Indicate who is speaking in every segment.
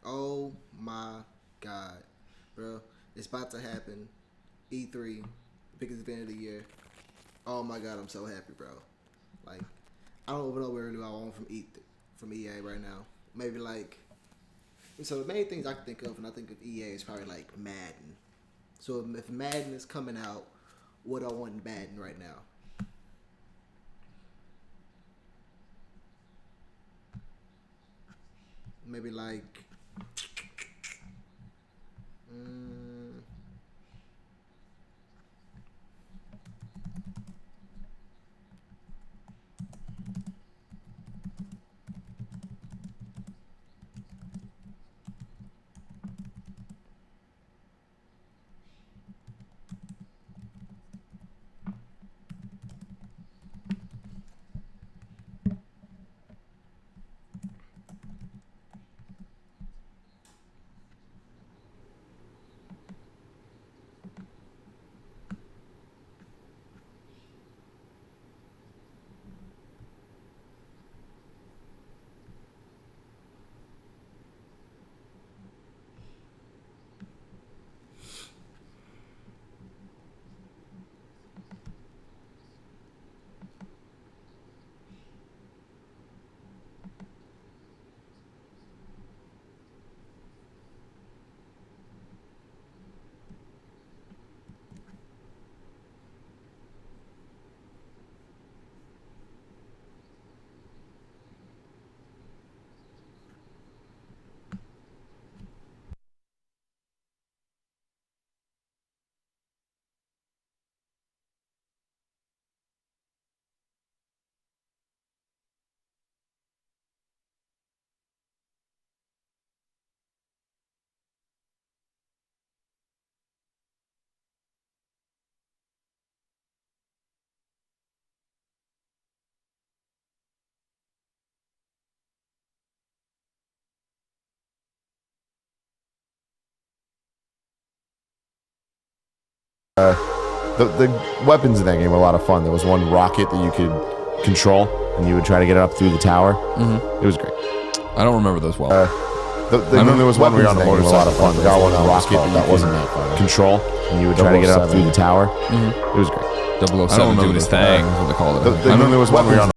Speaker 1: Oh my God, bro. It's about to happen. E3, biggest event of the year. Oh my God, I'm so happy, bro. Like, I don't even know where do I want from EA right now. Maybe like, so the main things I can think of when I think of EA is probably like Madden. So if Madden is coming out, what do I want in Madden right now? Maybe like, mm,
Speaker 2: The weapons in that game were a lot of fun. There was one rocket that you could control, and you would try to get it up through the tower. It was great.
Speaker 3: I don't remember those well.
Speaker 2: And then there was one where you're on a motorcycle. A lot of fun. There was one rocket that wasn't that fun. Control, and you would try to get it up through the tower. It was great.
Speaker 3: 007 doing his thing, is what they called it.
Speaker 2: And then there was one where you're on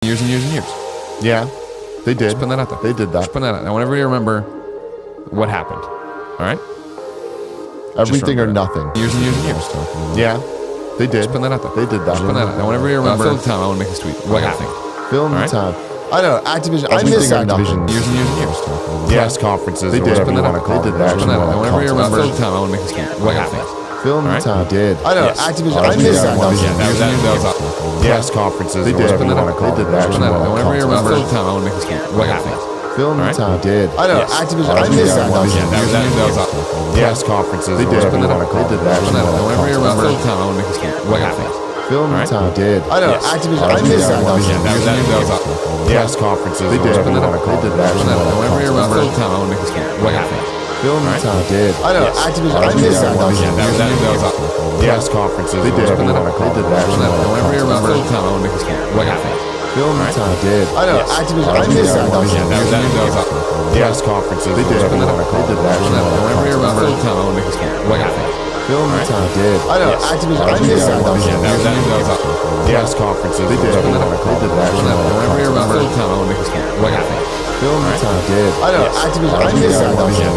Speaker 3: Years and years and years.
Speaker 2: Yeah, they did.
Speaker 3: Just putting that out there.
Speaker 2: They did that.
Speaker 3: Just putting that out. Now, whenever you remember what happened, all right?
Speaker 2: Everything or
Speaker 3: remember
Speaker 2: nothing.
Speaker 3: Years and years and years.
Speaker 2: Yeah, they did.
Speaker 3: Just putting that out there.
Speaker 2: They did that.
Speaker 3: Just putting that out. Now, whenever you remember, fill the time. I want to make this tweet. What happened?
Speaker 2: Film
Speaker 3: All right.
Speaker 2: time. I know Activision. I miss Activision.
Speaker 3: Years and years and years.
Speaker 2: Press conferences. They did.
Speaker 3: Just putting that out.
Speaker 2: They did that.
Speaker 3: Just putting that out. Now, whenever you remember, fill the time. I want to make this tweet. What happened?
Speaker 2: Film
Speaker 3: All right.
Speaker 2: time. Did. I know Activision. I miss Activision. Press conferences. They did.
Speaker 3: Just putting that out.
Speaker 2: They did that.
Speaker 3: Just putting that out. Now, whenever you remember, fill the time. I want to make this tweet. What happened?
Speaker 2: Film
Speaker 3: right.
Speaker 2: time. Did. I know Activision. I miss Activision. Press conferences. They did. They did that.
Speaker 3: Now, whenever you remember, fill the time. I want to make this tweet. What happened?
Speaker 2: Film time. Did. I know Activision. I miss Activision. Press conferences. They did. They did that.
Speaker 3: Now, whenever you remember, fill the time. I want to make this tweet. What happened?
Speaker 2: Film time. Did. I know Activision. I miss Activision. Press conferences. They did. They did that.
Speaker 3: Now, whenever you remember, fill the time. I want to make this tweet. What happened?
Speaker 2: Film time. Did. I know Activision. I miss Activision. Press conferences. They did. They did that.
Speaker 3: Now, whenever you remember, fill the time. I want to make this tweet. What happened?
Speaker 2: Film time. Did. I know Activision. I miss Activision. Press conferences. They did. They did that.
Speaker 3: Now, whenever you remember, fill the time. I want to make this tweet. What happened?
Speaker 2: Film time. Did. I know Activision. I miss Activision.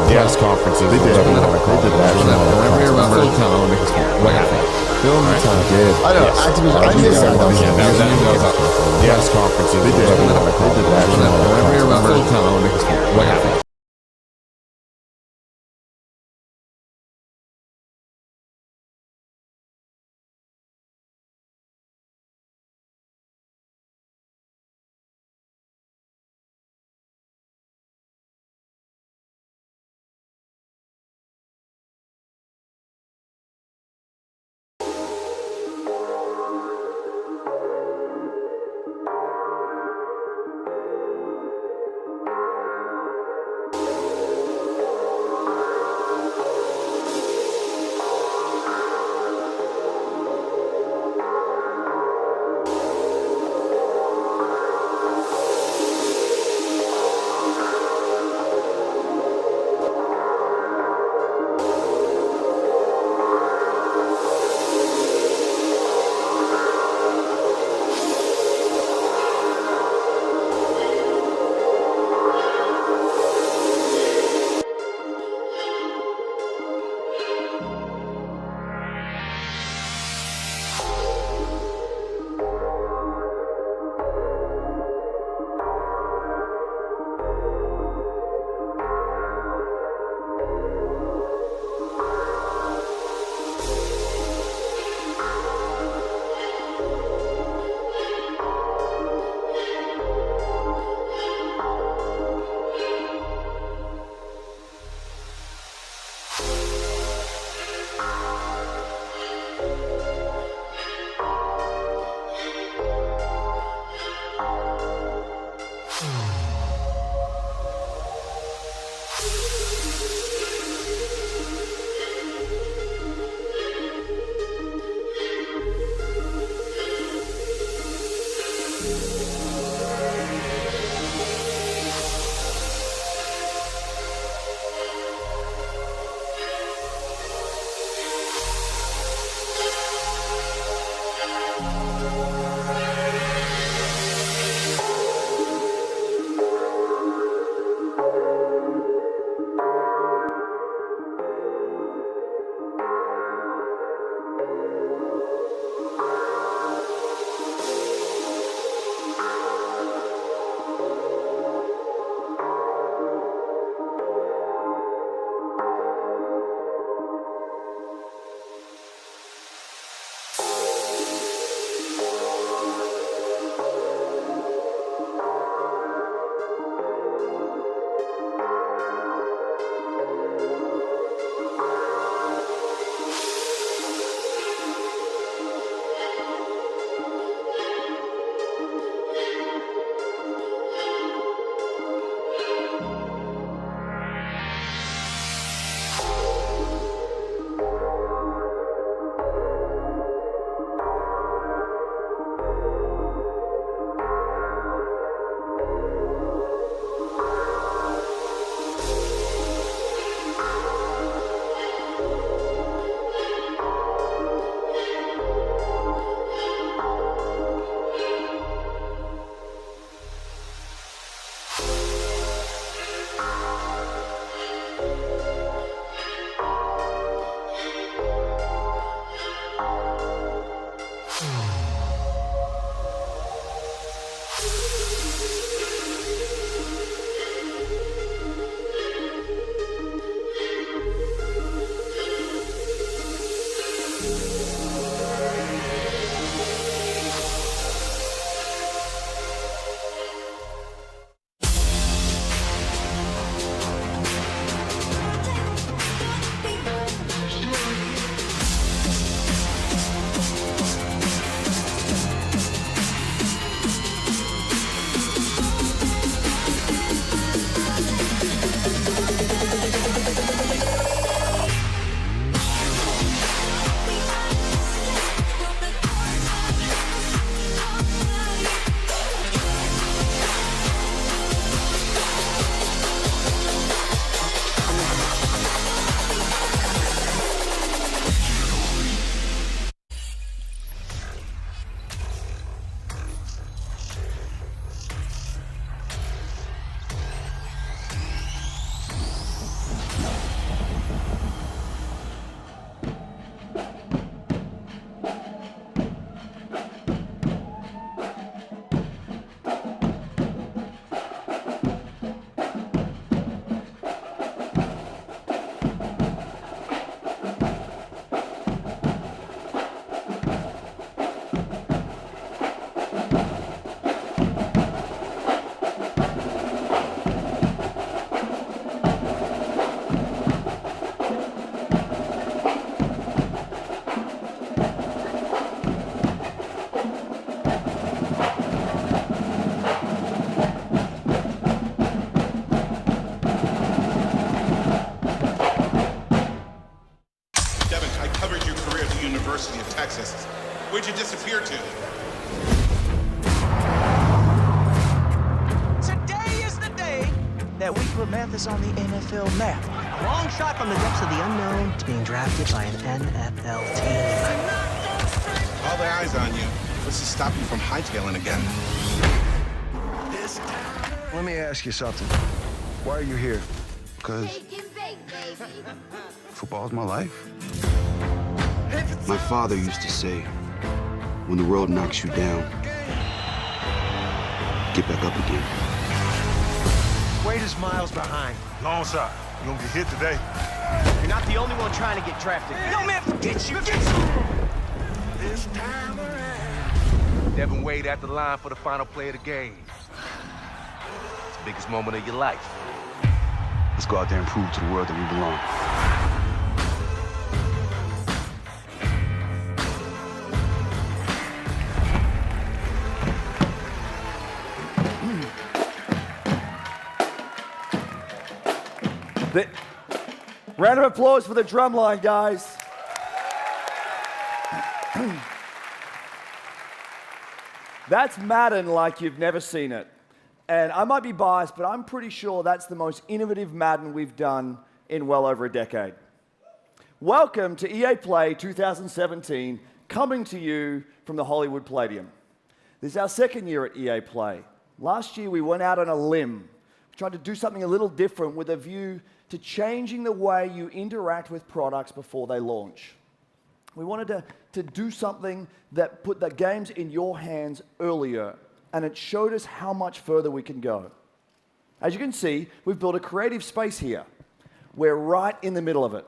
Speaker 2: Press conferences. They did. They did that.
Speaker 3: Now, whenever you remember, fill the time. I want to make this tweet. What happened?
Speaker 2: Film time. Did. I know Activision. I miss Activision. Press conferences. They did. They did that.
Speaker 3: Now, whenever you remember, fill the time. I want to make this tweet. What happened?
Speaker 4: University of Texas. Where'd you disappear to?
Speaker 5: Today is the day that we put Mathis on the NFL map. A long shot from the depths of the unknown to being drafted by an NFL team.
Speaker 4: All the eyes on you. What's to stop you from hightailing again?
Speaker 6: Let me ask you something. Why are you here? Because football's my life.
Speaker 7: My father used to say, when the world knocks you down, get back up again.
Speaker 8: Wade is miles behind.
Speaker 9: Long shot. You're gonna get hit today.
Speaker 5: You're not the only one trying to get drafted. No, man, forget you.
Speaker 8: This time around.
Speaker 9: Devin Wade at the line for the final play of the game. It's the biggest moment of your life.
Speaker 7: Let's go out there and prove to the world that we belong.
Speaker 10: Round of applause for the drum line, guys. That's Madden like you've never seen it. And I might be biased, but I'm pretty sure that's the most innovative Madden we've done in well over a decade. Welcome to EA Play 2017, coming to you from the Hollywood Palladium. This is our second year at EA Play. Last year we went out on a limb, tried to do something a little different with a view to changing the way you interact with products before they launch. We wanted to do something that put the games in your hands earlier, and it showed us how much further we can go. As you can see, we've built a creative space here. We're right in the middle of it.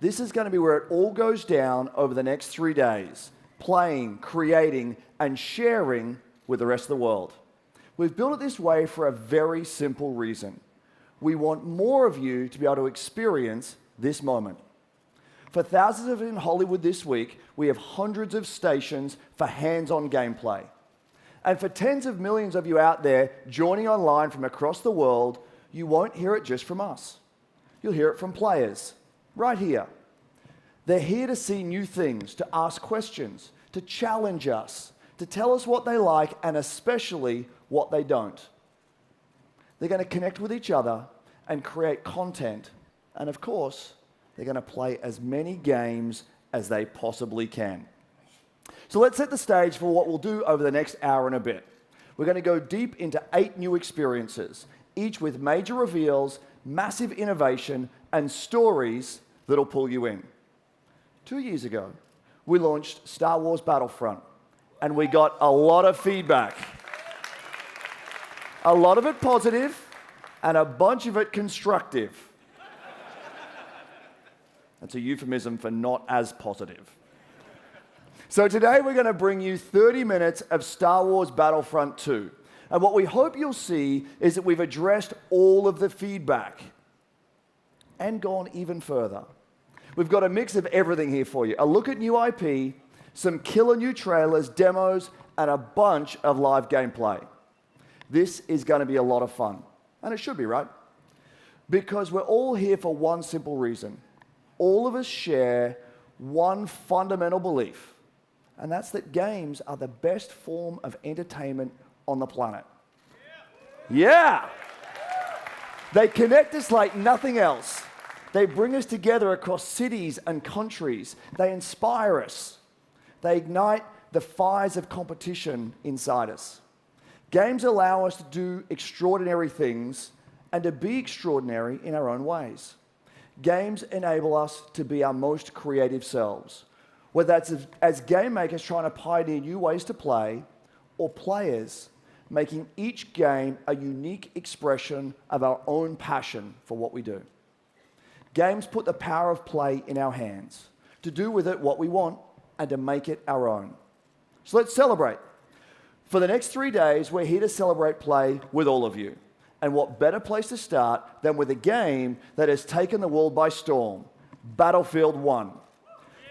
Speaker 10: This is going to be where it all goes down over the next 3 days, playing, creating, and sharing with the rest of the world. We've built it this way for a very simple reason. We want more of you to be able to experience this moment. For thousands of you in Hollywood this week, we have hundreds of stations for hands-on gameplay. And for tens of millions of you out there joining online from across the world, you won't hear it just from us. You'll hear it from players, right here. They're here to see new things, to ask questions, to challenge us, to tell us what they like, and especially what they don't. They're going to connect with each other and create content. And of course, they're going to play as many games as they possibly can. So let's set the stage for what we'll do over the next hour and a bit. We're going to go deep into 8 new experiences, each with major reveals, massive innovation, and stories that'll pull you in. 2 years ago, we launched Star Wars Battlefront, and we got a lot of feedback. A lot of it positive, and a bunch of it constructive. That's a euphemism for not as positive. So today we're going to bring you 30 minutes of Star Wars Battlefront 2. And what we hope you'll see is that we've addressed all of the feedback and gone even further. We've got a mix of everything here for you. A look at new IP, some killer new trailers, demos, and a bunch of live gameplay. This is going to be a lot of fun. And it should be, right? Because we're all here for one simple reason. All of us share one fundamental belief, and that's that games are the best form of entertainment on the planet. Yeah! They connect us like nothing else. They bring us together across cities and countries. They inspire us. They ignite the fires of competition inside us. Games allow us to do extraordinary things and to be extraordinary in our own ways. Games enable us to be our most creative selves, whether that's as game makers trying to pioneer new ways to play, or players making each game a unique expression of our own passion for what we do. Games put the power of play in our hands, to do with it what we want and to make it our own. So let's celebrate. For the next 3 days, we're here to celebrate play with all of you. And what better place to start than with a game that has taken the world by storm, Battlefield 1.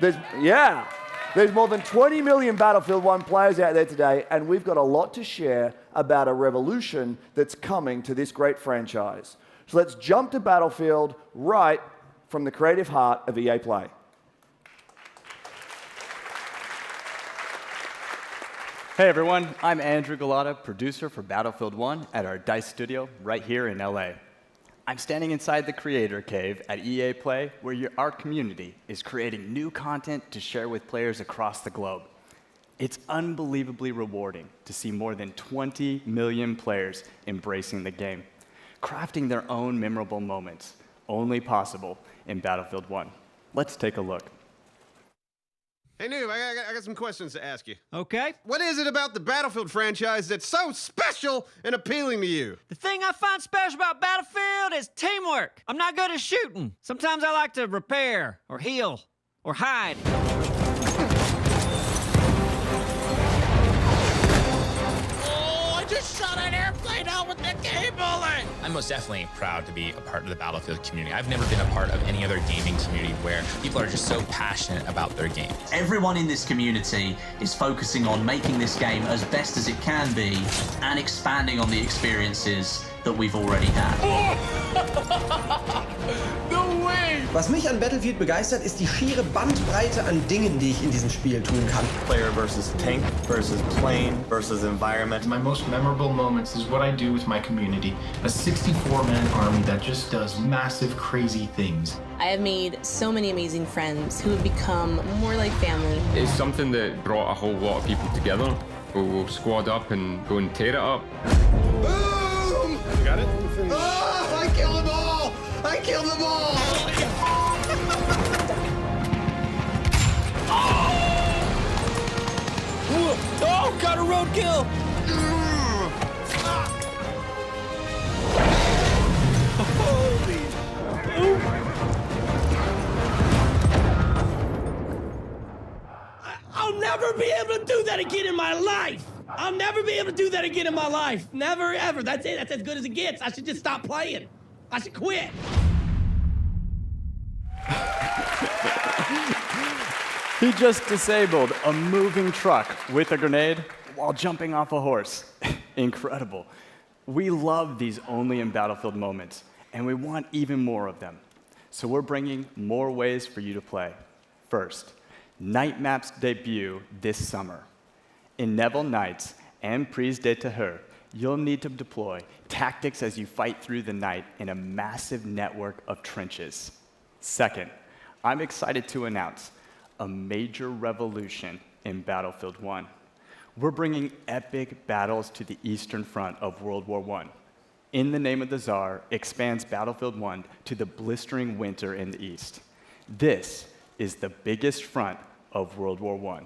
Speaker 10: There's more than 20 million Battlefield 1 players out there today, and we've got a lot to share about a revolution that's coming to this great franchise. So let's jump to Battlefield right from the creative heart of EA Play.
Speaker 11: Hey everyone, I'm Andrew Galata, producer for Battlefield 1 at our DICE studio right here in LA. I'm standing inside the Creator Cave at EA Play, where our community is creating new content to share with players across the globe. It's unbelievably rewarding to see more than 20 million players embracing the game, crafting their own memorable moments, only possible in Battlefield 1. Let's take a look.
Speaker 12: Hey, Noob, I got some questions to ask you.
Speaker 13: Okay.
Speaker 12: What is it about the Battlefield franchise that's so special and appealing to you?
Speaker 13: The thing I find special about Battlefield is teamwork. I'm not good at shooting. Sometimes I like to repair, or heal, or hide.
Speaker 14: Oh, I just shot an airplane out with the cable.
Speaker 15: I'm most definitely proud to be a part of the Battlefield community. I've never been a part of any other gaming community where people are just so passionate about their games.
Speaker 16: Everyone in this community is focusing on making this game as best as it can be and expanding on the experiences that we've already had.
Speaker 14: No way!
Speaker 17: Was mich an Battlefield begeistert, ist die schiere Bandbreite an Dingen, die ich in diesem Spiel tun kann.
Speaker 18: Player versus tank versus plane versus environment.
Speaker 19: My most memorable moments is what I do with my community. A 64-man army that just does massive, crazy things.
Speaker 20: I have made so many amazing friends who have become more like family.
Speaker 21: It's something that brought a whole lot of people together. We'll squad up and go and tear it up.
Speaker 12: Boom!
Speaker 21: You got it?
Speaker 12: Oh, I killed them all! I killed them all!
Speaker 14: Oh, got a roadkill! I'll never be able to do that again in my life! I'll never be able to do that again in my life. Never, ever. That's it. That's as good as it gets. I should just stop playing. I should quit.
Speaker 11: He just disabled a moving truck with a grenade while jumping off a horse. Incredible. We love these only in Battlefield moments, and we want even more of them. So we're bringing more ways for you to play. First, Night Maps debut this summer. In Neville Nights and Prise de Terreur, you'll need to deploy tactics as you fight through the night in a massive network of trenches. Second, I'm excited to announce a major revolution in Battlefield 1. We're bringing epic battles to the Eastern Front of World War I. In the Name of the Tsar expands Battlefield 1 to the blistering winter in the East. This is the biggest front of World War I,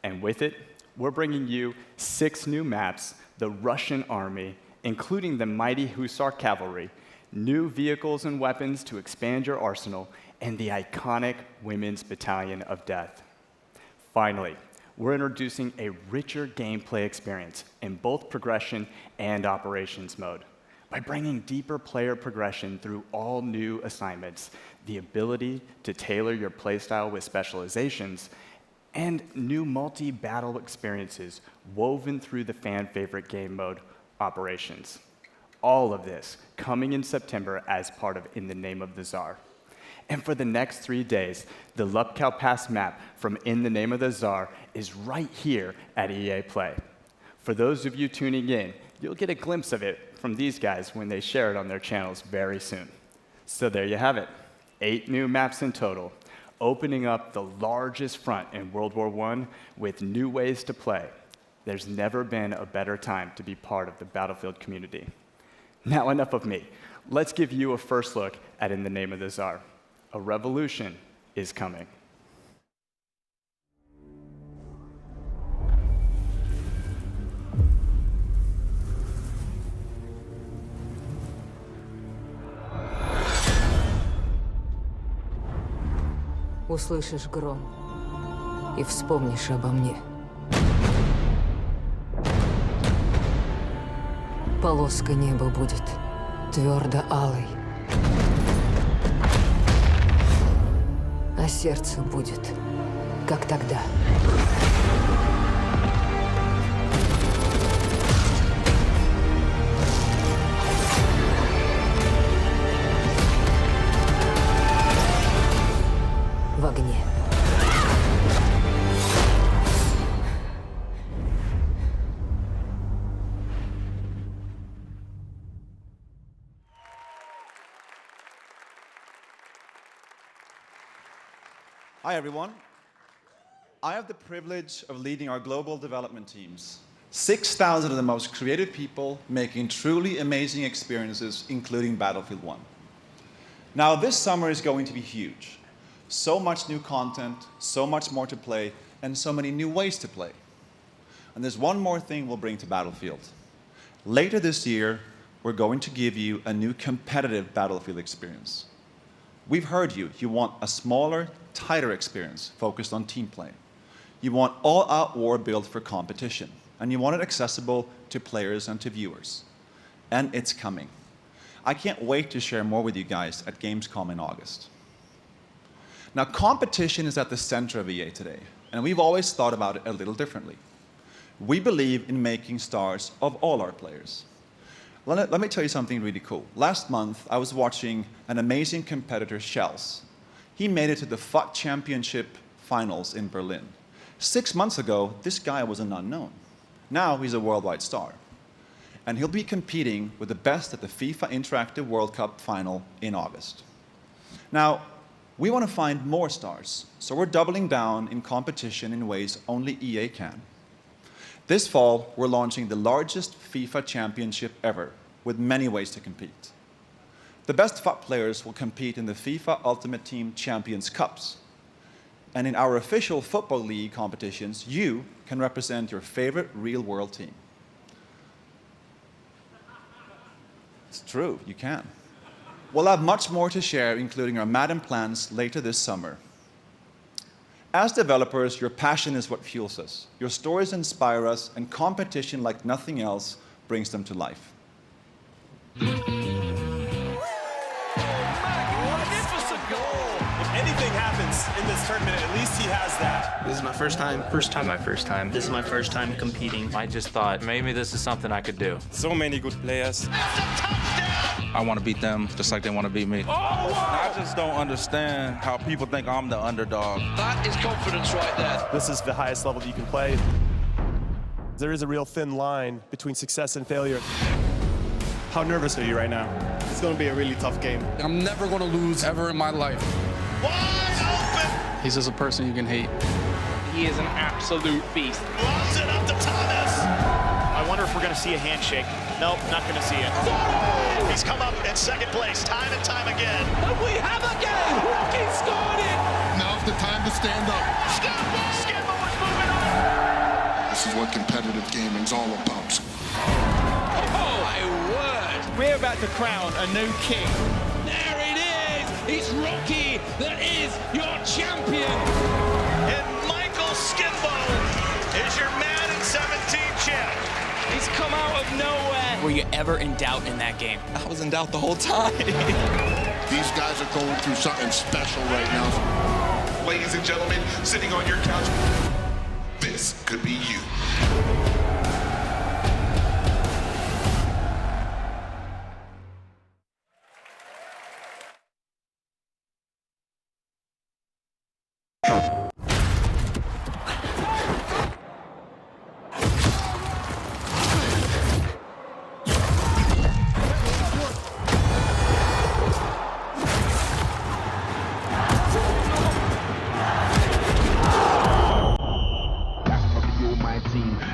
Speaker 11: and with it, we're bringing you 6 new maps, the Russian army, including the mighty Hussar cavalry, new vehicles and weapons to expand your arsenal, and the iconic Women's Battalion of Death. Finally, we're introducing a richer gameplay experience in both progression and operations mode. By bringing deeper player progression through all new assignments, the ability to tailor your playstyle with specializations, and new multi-battle experiences woven through the fan-favorite game mode, Operations. All of this coming in September as part of In the Name of the Tsar. And for the next 3 days, the Lupkow Pass map from In the Name of the Tsar is right here at EA Play. For those of you tuning in, you'll get a glimpse of it from these guys when they share it on their channels very soon. So there you have it, 8 new maps in total, opening up the largest front in World War I with new ways to play. There's never been a better time to be part of the Battlefield community. Now enough of me. Let's give you a first look at In the Name of the Tsar. A revolution is coming.
Speaker 22: Услышишь гром и вспомнишь обо мне. Полоска неба будет твердо алой, а сердце будет, как тогда. В огне.
Speaker 23: Hi, everyone. I have the privilege of leading our global development teams. 6,000 of the most creative people making truly amazing experiences, including Battlefield 1. Now, this summer is going to be huge. So much new content, so much more to play, and so many new ways to play. And there's one more thing we'll bring to Battlefield. Later this year, we're going to give you a new competitive Battlefield experience. We've heard you. You want a smaller, tighter experience focused on team play. You want all-out war built for competition, and you want it accessible to players and to viewers. And it's coming. I can't wait to share more with you guys at Gamescom in August. Now, competition is at the center of EA today, and we've always thought about it a little differently. We believe in making stars of all our players. Let me tell you something really cool. Last month, I was watching an amazing competitor, Shells. He made it to the FUT Championship finals in Berlin. 6 months ago, this guy was an unknown. Now he's a worldwide star. And he'll be competing with the best at the FIFA Interactive World Cup final in August. Now, we want to find more stars, so we're doubling down in competition in ways only EA can. This fall, we're launching the largest FIFA championship ever, with many ways to compete. The best FUT players will compete in the FIFA Ultimate Team Champions Cups. And in our official Football League competitions, you can represent your favorite real-world team. It's true, you can. We'll have much more to share, including our Madden plans later this summer. As developers, your passion is what fuels us. Your stories inspire us, and competition like nothing else brings them to life.
Speaker 1: Magnificent goal! If anything happens in this tournament, at least he has that.
Speaker 2: This is my first time. My first time. This is my first time competing.
Speaker 3: I just thought maybe this is something I could do.
Speaker 1: So many good players.
Speaker 24: I want to beat them just like they want to beat me.
Speaker 1: Oh, wow.
Speaker 24: I just don't understand how people think I'm the underdog.
Speaker 1: That is confidence right there. This is the highest level that you can play. There is a real thin line between success and failure. How nervous are you right now? It's going to be a really tough game.
Speaker 24: I'm never going to lose ever in my life.
Speaker 1: Wide open!
Speaker 24: He's just a person you can hate.
Speaker 2: He is an absolute beast.
Speaker 1: Loves it up to Thomas!
Speaker 2: I wonder if we're going to see a handshake. Nope, not going to see it.
Speaker 1: He's come up in second place time and time again.
Speaker 14: And we have a game! Rocky scored it!
Speaker 25: Now's the time to stand up.
Speaker 1: Skidmore is moving on!
Speaker 25: This is what competitive gaming's all about.
Speaker 14: Oh, my word!
Speaker 2: We're about to crown a new king.
Speaker 14: There it is! It's Rocky that is your champion!
Speaker 1: And Michael Skidmore is your Madden 17 champ.
Speaker 2: He's come out of nowhere. Were you ever in doubt in that game?
Speaker 25: I was in doubt the whole time. These guys are going through something special right now.
Speaker 4: Ladies and gentlemen, sitting on your couch, this could be you.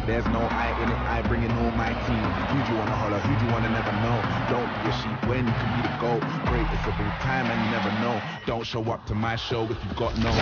Speaker 26: There's no I in it, I bring it on my team. Who do you wanna holler, who do you wanna never know? Don't be a sheep when you can be the goat. Great, it's a big time and you never know. Don't show up to my show if you've got no.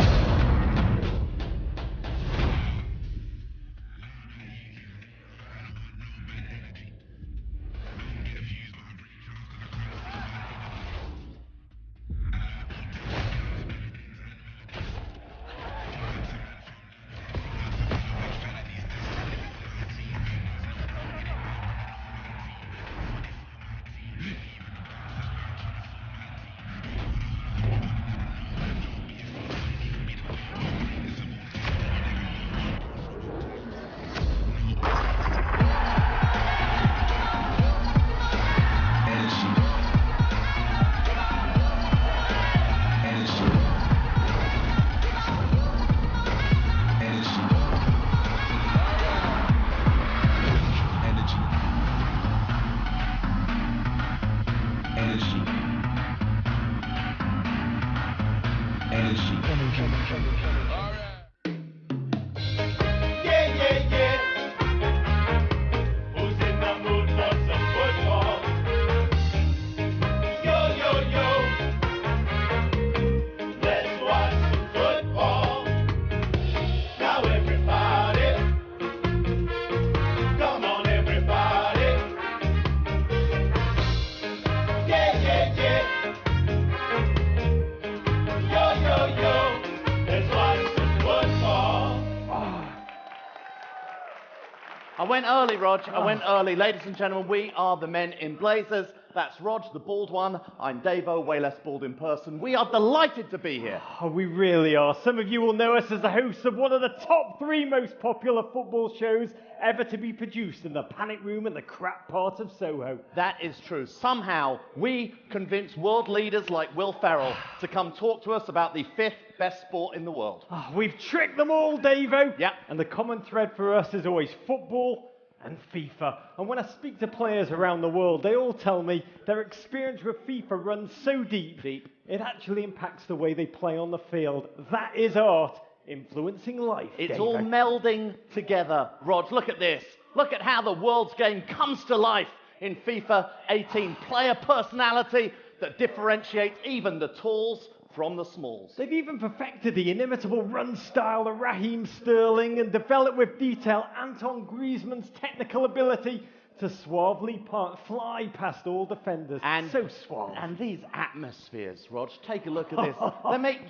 Speaker 27: I went early, Rog. I went early. Ladies and gentlemen, we are the Men in Blazers.
Speaker 5: That's Rog, the bald one. I'm Davo, way less bald in person. We are delighted to be here.
Speaker 6: Oh, we really are. Some of you will know us as the hosts of one of the top 3 most popular football shows ever to be produced in the panic room in the crap part of Soho.
Speaker 5: That is true. Somehow, we convince world leaders like Will Ferrell to come talk to us about the 5th best sport in the world.
Speaker 6: Oh, we've tricked them all, Davo.
Speaker 5: Yep.
Speaker 6: And the common thread for us is always football and FIFA. And when I speak to players around the world, they all tell me their experience with FIFA runs so deep, it actually impacts the way they play on the field. That is art influencing life.
Speaker 5: It's all melding together. Rog, look at this. Look at how the world's game comes to life in FIFA 18. Player personality that differentiates even the talls from the smalls.
Speaker 6: They've even perfected the inimitable run style of Raheem Sterling and developed with detail Antoine Griezmann's technical ability to suavely fly past all defenders.
Speaker 5: And
Speaker 6: so suave.
Speaker 5: And these atmospheres, Rog, take a look at this. They make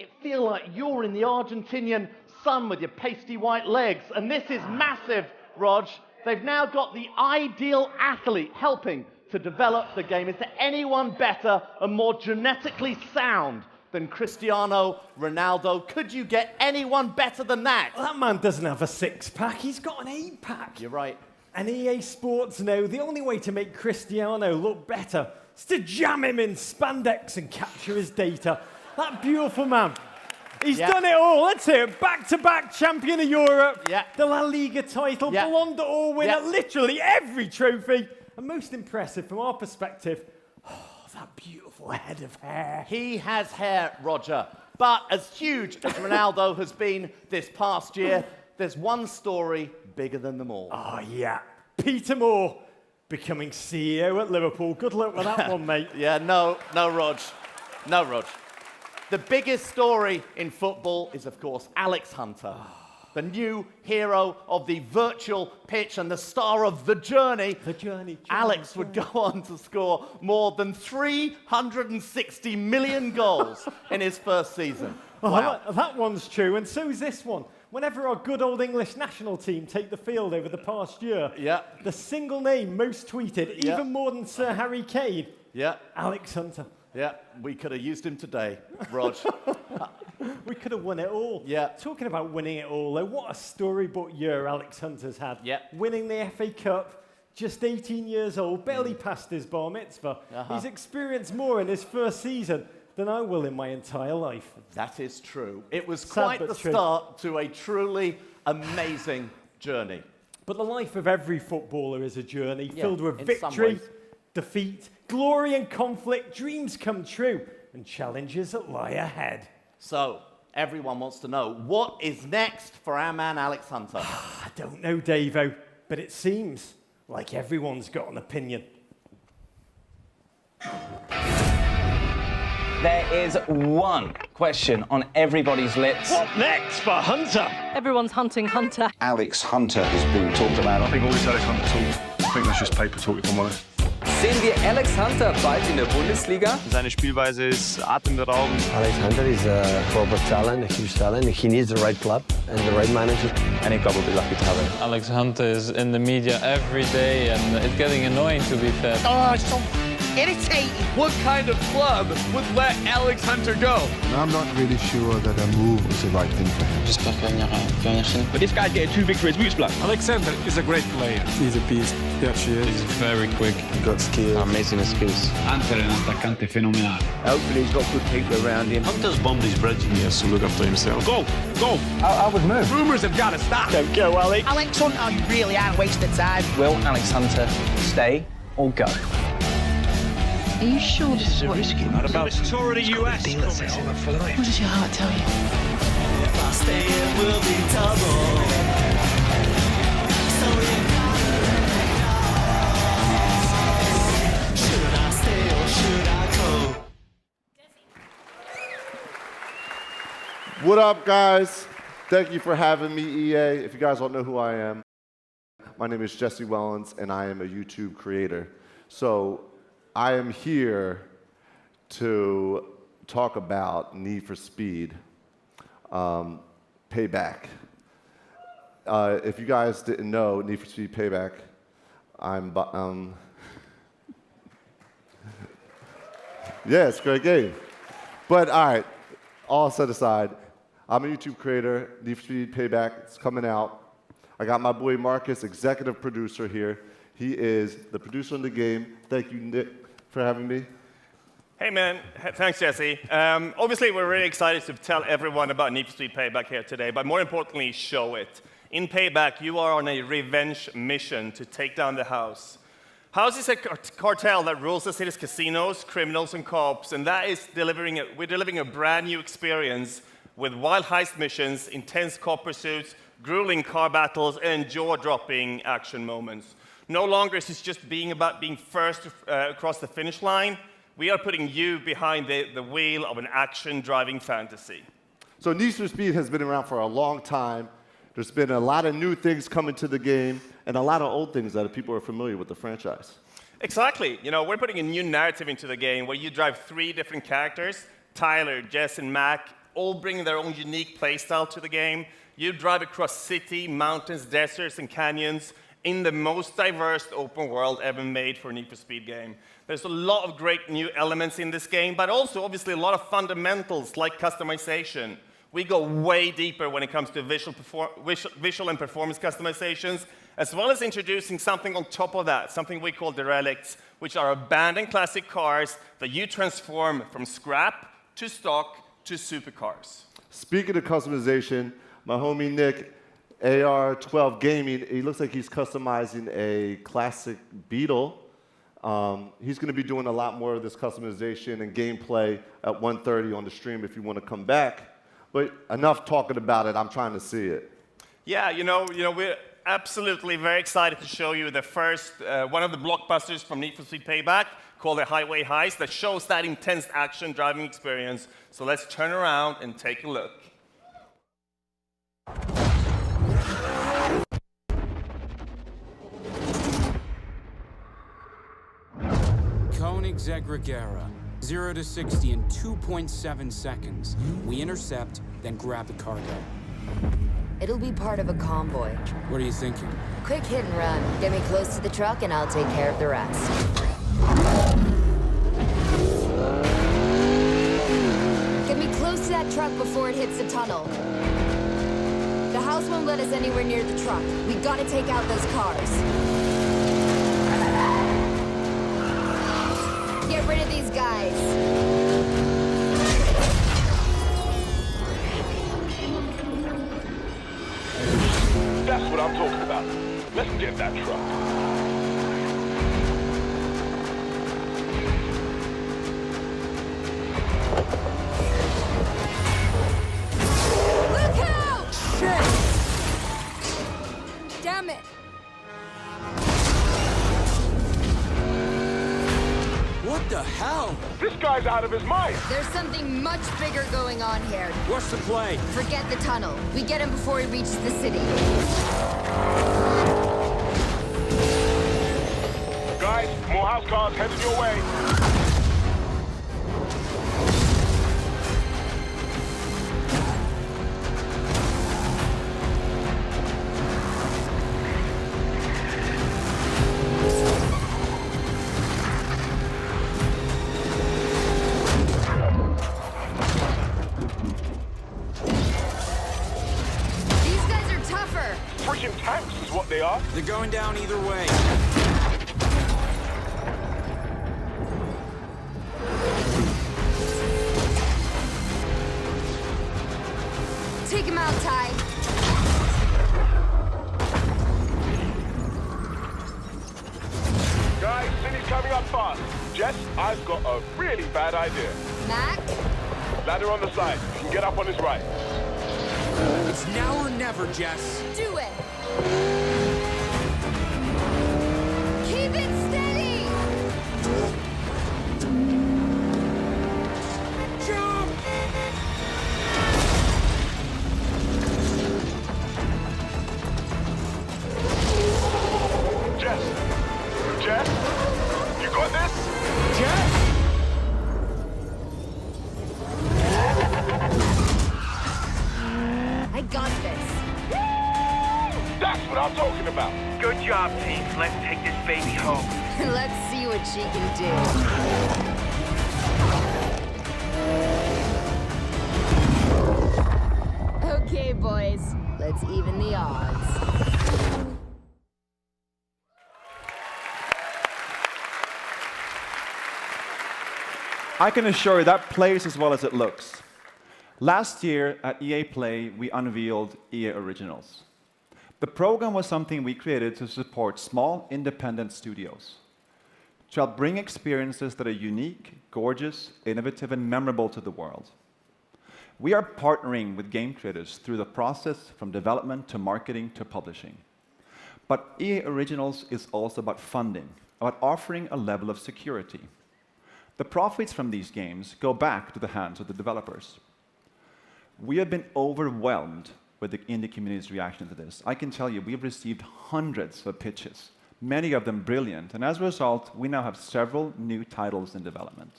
Speaker 5: it feel like you're in the Argentinian sun with your pasty white legs. And this is massive, Rog. They've now got the ideal athlete helping to develop the game. Is there anyone better and more genetically sound than Cristiano Ronaldo? Could you get anyone better than that?
Speaker 6: Well, that man doesn't have a 6-pack, he's got an 8-pack.
Speaker 5: You're right.
Speaker 6: And EA Sports know the only way to make Cristiano look better is to jam him in spandex and capture his data. That beautiful man. He's done it all. Let's hear it. Back-to-back champion of Europe, the La Liga title, Ballon d'Or winner, literally every trophy. And most impressive from our perspective, that beautiful head of hair.
Speaker 5: He has hair, Roger. But as huge as Ronaldo has been this past year, there's one story bigger than them all.
Speaker 6: Oh, yeah. Peter Moore becoming CEO at Liverpool. Good luck with that one, mate.
Speaker 5: Yeah, no, Rog. No, Rog. The biggest story in football is, of course, Alex Hunter. The new hero of the virtual pitch and the star of The Journey. Alex would go on to score more than 360 million goals in his first season. Wow.
Speaker 6: That one's true, and so is this one. Whenever our good old English national team take the field over the past year, the single name most tweeted, even more than Sir Harry Kane, Alex Hunter.
Speaker 5: Yeah, we could have used him today, Rog.
Speaker 6: We could have won it all.
Speaker 5: Yeah.
Speaker 6: Talking about winning it all, though, what a storybook year Alex Hunter's had.
Speaker 5: Yeah.
Speaker 6: Winning the FA Cup, just 18 years old, barely passed his bar mitzvah. He's experienced more in his first season than I will in my entire life.
Speaker 5: That is true. It was quite the start to a truly amazing journey.
Speaker 6: But the life of every footballer is a journey filled with victory, defeat, glory and conflict, dreams come true, and challenges that lie ahead.
Speaker 5: So, everyone wants to know, what is next for our man Alex Hunter?
Speaker 6: I don't know, Davo, but it seems like everyone's got an opinion.
Speaker 2: There is one question on everybody's lips.
Speaker 6: What next for Hunter?
Speaker 22: Everyone's hunting Hunter.
Speaker 7: Alex Hunter is being talked about.
Speaker 8: I think all this Alex Hunter talk, I think that's just paper talk, if I'm honest.
Speaker 2: Sehen wir Alex Hunter bald in der Bundesliga?
Speaker 1: Seine Spielweise ist atemberaubend.
Speaker 9: Alex Hunter is a proper talent, a huge talent. He needs the right club and the right manager.
Speaker 7: Any club will be lucky to have him.
Speaker 3: Alex Hunter is in the media every day, and it's getting annoying, to be fair.
Speaker 14: Oh, it's so irritating.
Speaker 2: What kind of club would let Alex Hunter go?
Speaker 26: And I'm not really sure that a move is the right thing for him.
Speaker 14: But this guy's getting too big for his boots, blood.
Speaker 8: Alexander is a great player. He's a beast. Yeah, she is.
Speaker 3: He's very quick.
Speaker 7: Got skills. Amazing skills.
Speaker 8: Hunter è un attaccante fenomenale.
Speaker 9: Hopefully he's got good people around him.
Speaker 7: Hunter's bombed his bridge.
Speaker 8: He has to look after himself. Go!
Speaker 9: I would move.
Speaker 14: Rumours have got to stop.
Speaker 6: Don't go, Alex.
Speaker 14: Alex Hunter, you really are wasting time.
Speaker 2: Will Alex Hunter stay or go?
Speaker 22: Are you sure this is what
Speaker 8: risky. Not about
Speaker 14: this tour of the US.
Speaker 22: What does your heart tell you?
Speaker 14: If I stay, it will be double. So should I stay or should I go?
Speaker 10: What up, guys? Thank you for having me, EA. If you guys don't know who I am, my name is Jesse Wellens, and I am a YouTube creator. So I am here to talk about Need for Speed Payback. If you guys didn't know, Need for Speed Payback, Yeah, it's a great game. But all right, all set aside, I'm a YouTube creator. Need for Speed Payback, it's coming out. I got my boy Marcus, executive producer here. He is the producer of the game. Thank you, Nick, for having me.
Speaker 13: Hey, man. Thanks, Jesse. Obviously, we're really excited to tell everyone about Need for Speed Payback here today, but more importantly, show it. In Payback, you are on a revenge mission to take down the House. House is a cartel that rules the city's casinos, criminals, and cops, and that is we're delivering a brand new experience with wild heist missions, intense cop pursuits, grueling car battles, and jaw-dropping action moments. No longer is this just about being first across the finish line. We are putting you behind the wheel of an action-driving fantasy.
Speaker 10: So Need for Speed has been around for a long time. There's been a lot of new things coming to the game and a lot of old things that people are familiar with the franchise.
Speaker 13: Exactly. You know, we're putting a new narrative into the game where you drive 3 different characters, Tyler, Jess, and Mac, all bringing their own unique playstyle to the game. You drive across city, mountains, deserts, and canyons in the most diverse open world ever made for a Need for Speed game. There's a lot of great new elements in this game, but also obviously a lot of fundamentals like customization. We go way deeper when it comes to visual and performance customizations, as well as introducing something on top of that, something we call derelicts, which are abandoned classic cars that you transform from scrap to stock to supercars. Speaking
Speaker 10: of customization, my homie Nick, AR12 Gaming, he looks like he's customizing a classic Beetle. He's going to be doing a lot more of this customization and gameplay at 1:30 on the stream if you want to come back. But enough talking about it, I'm trying to see it.
Speaker 13: Yeah, we're absolutely very excited to show you the first, one of the blockbusters from Need for Speed Payback, called the Highway Heist, that shows that intense action driving experience. So let's turn around and take a look.
Speaker 15: Koenigsegg Regera, 0 to 60 in 2.7 seconds. We intercept, then grab the cargo.
Speaker 16: It'll be part of a convoy.
Speaker 15: What are you thinking?
Speaker 16: Quick hit and run. Get me close to the truck and I'll take care of the rest. Get me close to that truck before it hits the tunnel. The House won't let us anywhere near the truck. We gotta take out those cars. Get rid of these guys.
Speaker 17: That's what I'm talking about. Let's get that truck.
Speaker 16: Look out! Shit! Damn it!
Speaker 15: What the hell?
Speaker 17: This guy's out of his mind.
Speaker 16: There's something much bigger going on here.
Speaker 15: What's the play?
Speaker 16: Forget the tunnel. We get him before he reaches the city.
Speaker 17: Guys, more house cars headed your way. They are?
Speaker 15: They're going down either way.
Speaker 16: Take him out, Ty.
Speaker 17: Guys, city's coming up fast. Jess, I've got a really bad idea.
Speaker 16: Mac?
Speaker 17: Ladder on the side. You can get up on his right.
Speaker 15: It's now or never, Jess.
Speaker 16: Do it. Keep it steady!
Speaker 15: Jump!
Speaker 17: Jess! Jess? You got this?
Speaker 15: Jess!
Speaker 16: I got this.
Speaker 17: That's what I'm talking about.
Speaker 18: Good job, team. Let's take this baby home.
Speaker 16: Let's see what she can do. Okay, boys, let's even the odds.
Speaker 23: I can assure you that plays as well as it looks. Last year at EA Play, we unveiled EA Originals. The program was something we created to support small, independent studios, to help bring experiences that are unique, gorgeous, innovative, and memorable to the world. We are partnering with game creators through the process from development to marketing to publishing. But EA Originals is also about funding, about offering a level of security. The profits from these games go back to the hands of the developers. We have been overwhelmed with the indie community's reaction to this. I can tell you, we've received hundreds of pitches, many of them brilliant, and as a result, we now have several new titles in development.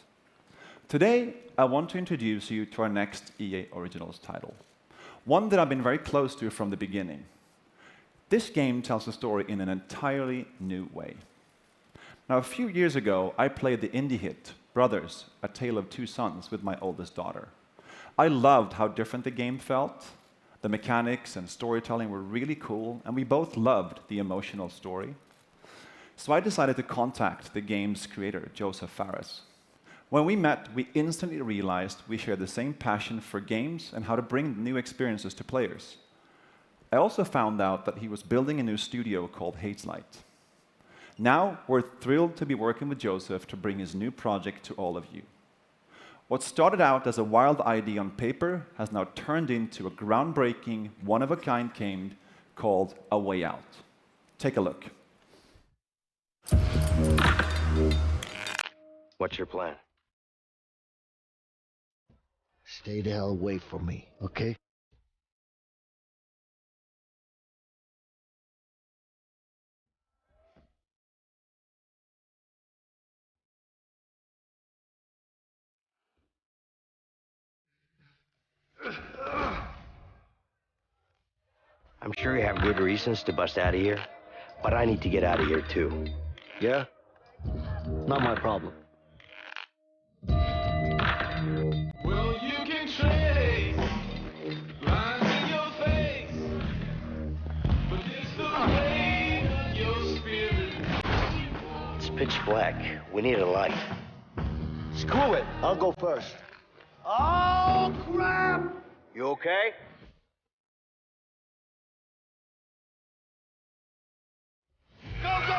Speaker 23: Today, I want to introduce you to our next EA Originals title, one that I've been very close to from the beginning. This game tells a story in an entirely new way. Now, a few years ago, I played the indie hit, Brothers, A Tale of Two Sons, with my oldest daughter. I loved how different the game felt. The mechanics and storytelling were really cool, and we both loved the emotional story. So I decided to contact the game's creator, Joseph Fares. When we met, we instantly realized we shared the same passion for games and how to bring new experiences to players. I also found out that he was building a new studio called Hazelight. Now, we're thrilled to be working with Joseph to bring his new project to all of you. What started out as a wild idea on paper has now turned into a groundbreaking, one-of-a-kind game called A Way Out. Take a look.
Speaker 9: What's your plan? Stay the hell away from me, okay? I'm sure you have good reasons to bust out of here, but I need to get out of here too. Yeah? Not my problem.
Speaker 17: Well, you can trace lines in your face, but it's the weight of your spirit.
Speaker 9: It's pitch black. We need a light. Screw it. I'll go first. Oh, crap! You okay?
Speaker 17: Go, go, go,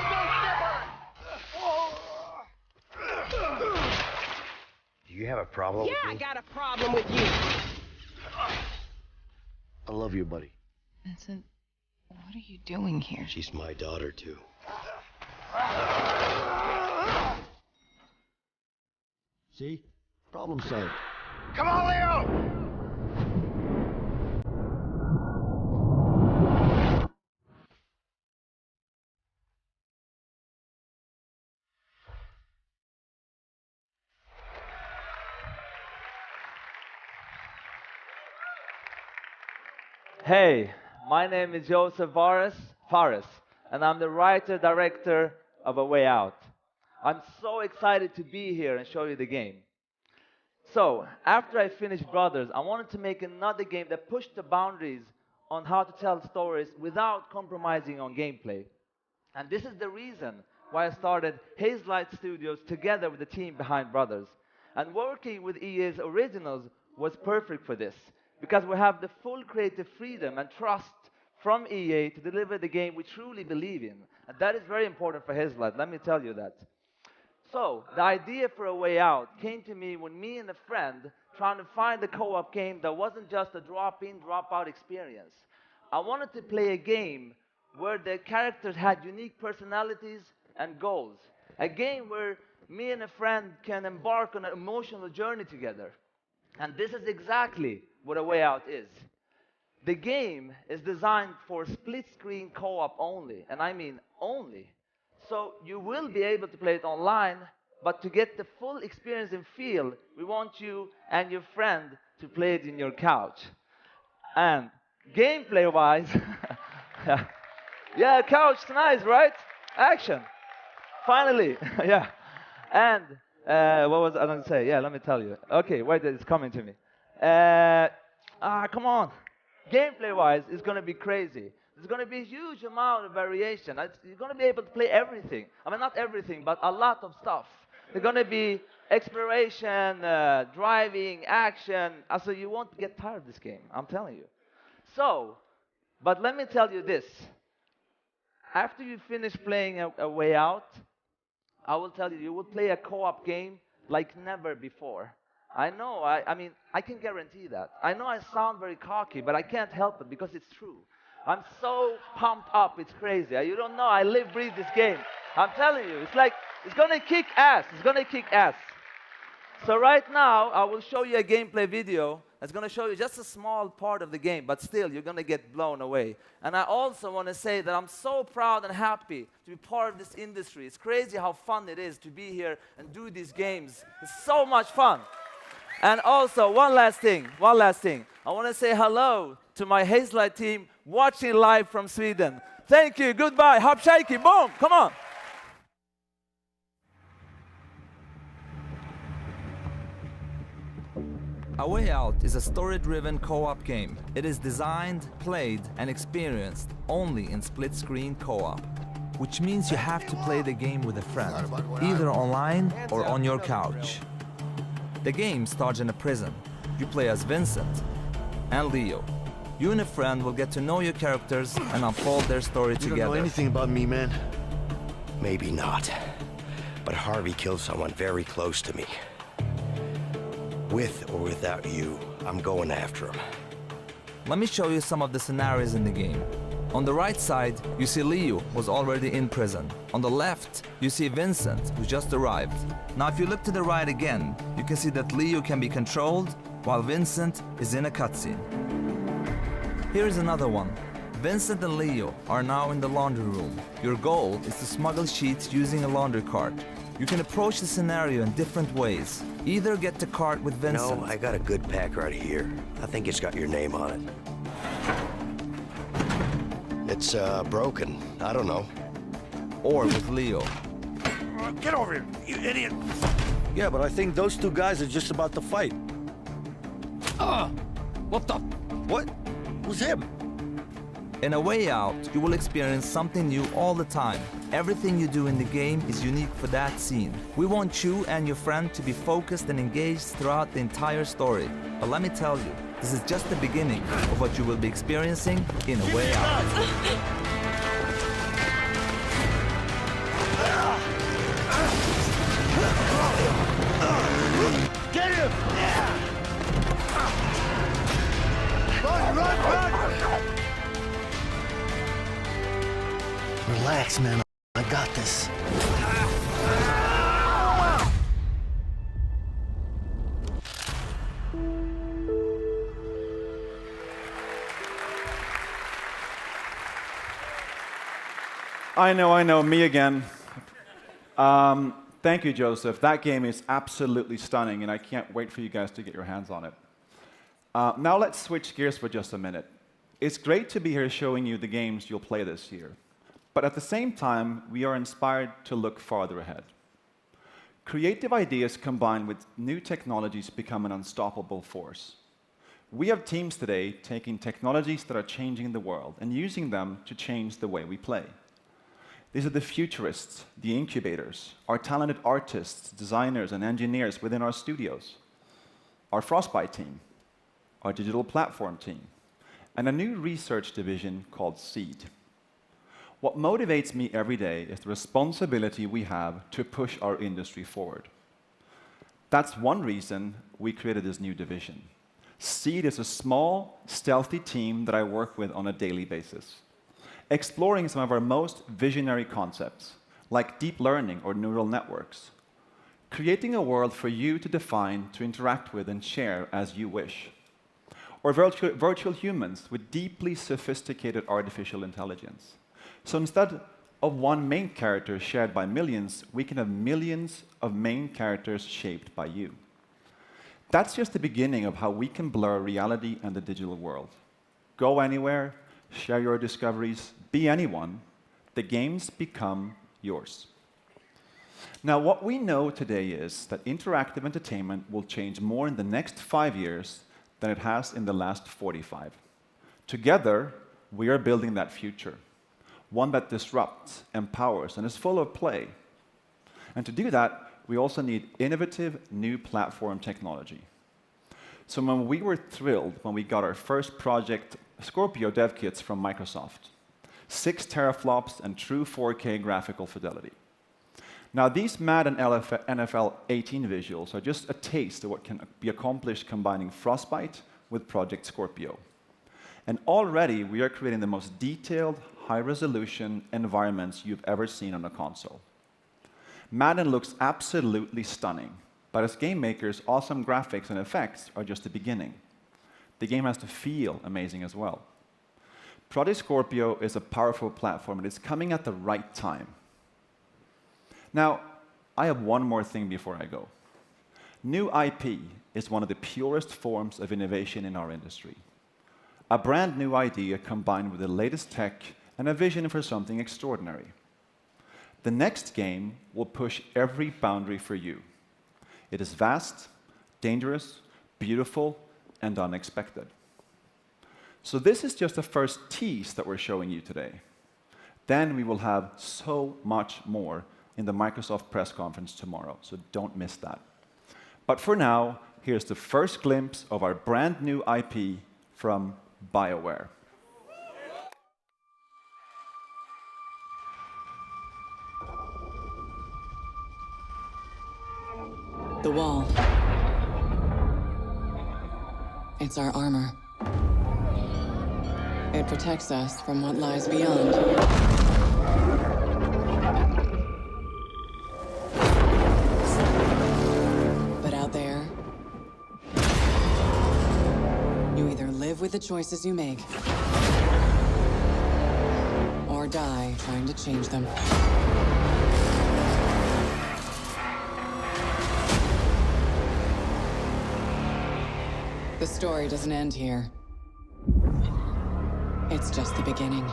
Speaker 9: Do you have a problem with me?
Speaker 22: Yeah, I got a problem with you.
Speaker 9: I love you, buddy.
Speaker 22: Vincent, what are you doing here?
Speaker 9: She's my daughter, too. See? Problem solved.
Speaker 17: Come on, Leo!
Speaker 11: Hey, my name is Joseph Fares, and I'm the writer-director of A Way Out. I'm so excited to be here and show you the game. So, after I finished Brothers, I wanted to make another game that pushed the boundaries on how to tell stories without compromising on gameplay. And this is the reason why I started Hazelight Studios together with the team behind Brothers. And working with EA's Originals was perfect for this, because we have the full creative freedom and trust from EA to deliver the game we truly believe in. And that is very important for Hazelight, let me tell you that. So, the idea for A Way Out came to me when me and a friend trying to find a co-op game that wasn't just a drop-in, drop-out experience. I wanted to play a game where the characters had unique personalities and goals. A game where me and a friend can embark on an emotional journey together. And this is exactly what A Way Out is. The game is designed for split-screen co-op only, and I mean only. So you will be able to play it online, but to get the full experience and feel, we want you and your friend to play it in your couch. And gameplay-wise, yeah, couch, nice, right? Action. Finally, yeah. And What was I going to say? Yeah, let me tell you. Okay, wait, it's coming to me. Come on. Gameplay-wise, it's going to be crazy. There's going to be a huge amount of variation. You're going to be able to play everything. I mean, not everything, but a lot of stuff. There's going to be exploration, driving, action. Also, you won't get tired of this game, I'm telling you. So, but let me tell you this. After you finish playing a Way Out, I will tell you, you will play a co-op game like never before. I know, I mean, I can guarantee that. I know I sound very cocky, but I can't help it because it's true. I'm so pumped up, it's crazy. You don't know, I live, breathe this game. I'm telling you, it's like, it's gonna kick ass. It's gonna kick ass. So right now, I will show you a gameplay video that's gonna show you just a small part of the game, but still, you're gonna get blown away. And I also wanna say that I'm so proud and happy to be part of this industry. It's crazy how fun it is to be here and do these games. It's so much fun. And also, one last thing. I wanna say hello to my Hazelight team watching live from Sweden. Thank you, goodbye, hop shaky, boom, come on. A Way Out is a story-driven co-op game. It is designed, played, and experienced only in split-screen co-op, which means you have to play the game with a friend, either online or on your couch. The game starts in a prison. You play as Vincent and Leo. You and a friend will get to know your characters and unfold their story together.
Speaker 9: You don't know anything about me, man. Maybe not. But Harvey killed someone very close to me. With or without you, I'm going after him.
Speaker 11: Let me show you some of the scenarios in the game. On the right side, you see Leo was already in prison. On the left, you see Vincent, who just arrived. Now if you look to the right again, you can see that Leo can be controlled, while Vincent is in a cutscene. Here is another one. Vincent and Leo are now in the laundry room. Your goal is to smuggle sheets using a laundry cart. You can approach the scenario in different ways. Either get the cart with Vincent.
Speaker 9: No, I got a good pack right here. I think it's got your name on it. It's broken. I don't know.
Speaker 11: Or with Leo.
Speaker 9: Get over here, you idiot! Yeah, but I think those two guys are just about to fight. What the? What? Who's him?
Speaker 11: In A Way Out, you will experience something new all the time. Everything you do in the game is unique for that scene. We want you and your friend to be focused and engaged throughout the entire story. But let me tell you, this is just the beginning of what you will be experiencing in A Way Out.
Speaker 9: Get him! Run! Relax, man. I got this.
Speaker 23: I know, me again. Thank you, Joseph. That game is absolutely stunning, and I can't wait for you guys to get your hands on it. Now let's switch gears for just a minute. It's great to be here showing you the games you'll play this year. But at the same time, we are inspired to look farther ahead. Creative ideas combined with new technologies become an unstoppable force. We have teams today taking technologies that are changing the world and using them to change the way we play. These are the futurists, the incubators, our talented artists, designers, and engineers within our studios, our Frostbite team, our digital platform team, and a new research division called Seed. What motivates me every day is the responsibility we have to push our industry forward. That's one reason we created this new division. Seed is a small, stealthy team that I work with on a daily basis, exploring some of our most visionary concepts, like deep learning or neural networks, creating a world for you to define, to interact with, and share as you wish, or virtual humans with deeply sophisticated artificial intelligence. So instead of one main character shared by millions, we can have millions of main characters shaped by you. That's just the beginning of how we can blur reality and the digital world. Go anywhere, share your discoveries, be anyone. The games become yours. Now, what we know today is that interactive entertainment will change more in the next 5 years than it has in the last 45. Together, we are building that future, one that disrupts, empowers, and is full of play. And to do that, we also need innovative new platform technology. So when we were thrilled when we got our first project Scorpio dev kits from Microsoft, 6 teraflops and true 4K graphical fidelity. Now, these Madden NFL 18 visuals are just a taste of what can be accomplished combining Frostbite with Project Scorpio. And already, we are creating the most detailed, high-resolution environments you've ever seen on a console. Madden looks absolutely stunning, but as game makers, awesome graphics and effects are just the beginning. The game has to feel amazing as well. Project Scorpio is a powerful platform, and it's coming at the right time. Now, I have one more thing before I go. New IP is one of the purest forms of innovation in our industry. A brand new idea combined with the latest tech and a vision for something extraordinary. The next game will push every boundary for you. It is vast, dangerous, beautiful, and unexpected. So this is just the first tease that we're showing you today. Then we will have so much more in the Microsoft press conference tomorrow, so don't miss that. But for now, here's the first glimpse of our brand new IP from BioWare.
Speaker 22: The wall. It's our armor. It protects us from what lies beyond. But out there, you either live with the choices you make, or die trying to change them. The story doesn't end here. It's just the beginning.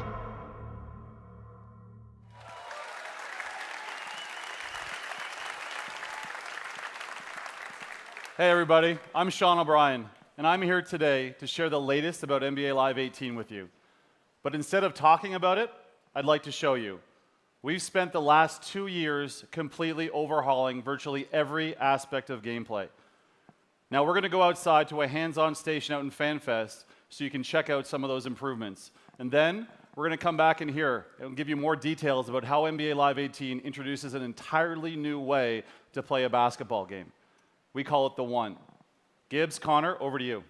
Speaker 12: Hey everybody, I'm Sean O'Brien, and I'm here today to share the latest about NBA Live 18 with you. But instead of talking about it, I'd like to show you. We've spent the last 2 years completely overhauling virtually every aspect of gameplay. Now we're going to go outside to a hands-on station out in FanFest so you can check out some of those improvements. And then we're going to come back in here and give you more details about how NBA Live 18 introduces an entirely new way to play a basketball game. We call it the One. Gibbs, Connor, over to you.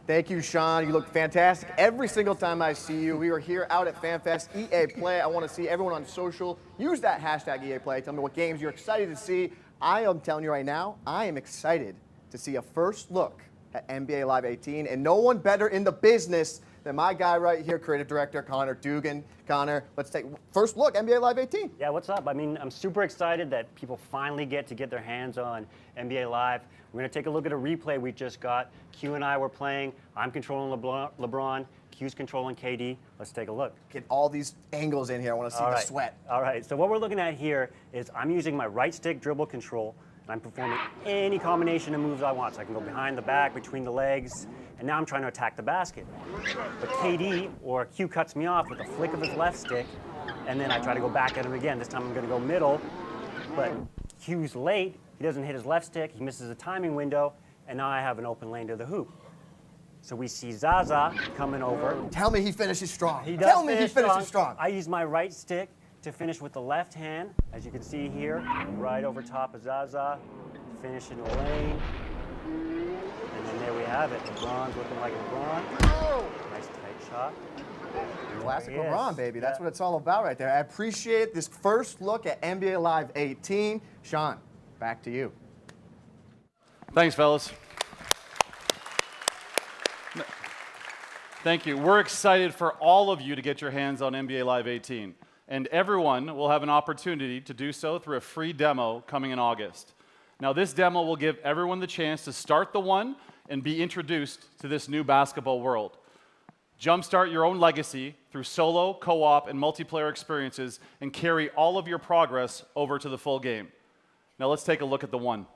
Speaker 18: Thank you, Sean. You look fantastic every single time I see you. We are here out at FanFest, EA Play. I want to see everyone on social. Use that hashtag EA Play. Tell me what games you're excited to see. I am telling you right now, I am excited to see a first look at NBA Live 18, and no one better in the business than my guy right here, creative director Connor Dugan. Connor, let's take first look, NBA Live 18.
Speaker 19: Yeah, what's up? I mean, I'm super excited that people finally get their hands on NBA Live. We're going to take a look at a replay we just got. Q and I were playing. I'm controlling LeBron. Q's controlling KD. Let's take a look.
Speaker 18: Get all these angles in here. I want to see the sweat.
Speaker 19: All right, so what we're looking at here is I'm using my right stick dribble control, and I'm performing any combination of moves I want. So I can go behind the back, between the legs, and now I'm trying to attack the basket. But KD, or Q, cuts me off with a flick of his left stick, and then I try to go back at him again. This time I'm going to go middle, but Q's late. He doesn't hit his left stick. He misses a timing window, and now I have an open lane to the hoop. So we see Zaza coming over.
Speaker 18: Tell me he finishes strong.
Speaker 19: He does.
Speaker 18: Tell me he finishes strong.
Speaker 19: I use my right stick to finish with the left hand, as you can see here, right over top of Zaza, finish in the lane. And then there we have it. LeBron's looking like LeBron. Nice tight shot.
Speaker 18: Classic LeBron, baby. That's what it's all about right there. I appreciate this first look at NBA Live 18. Sean, back to you.
Speaker 12: Thanks, fellas. Thank you. We're excited for all of you to get your hands on NBA Live 18. And everyone will have an opportunity to do so through a free demo coming in August. Now, this demo will give everyone the chance to start the One and be introduced to this new basketball world. Jumpstart your own legacy through solo, co-op, and multiplayer experiences and carry all of your progress over to the full game. Now let's take a look at the one.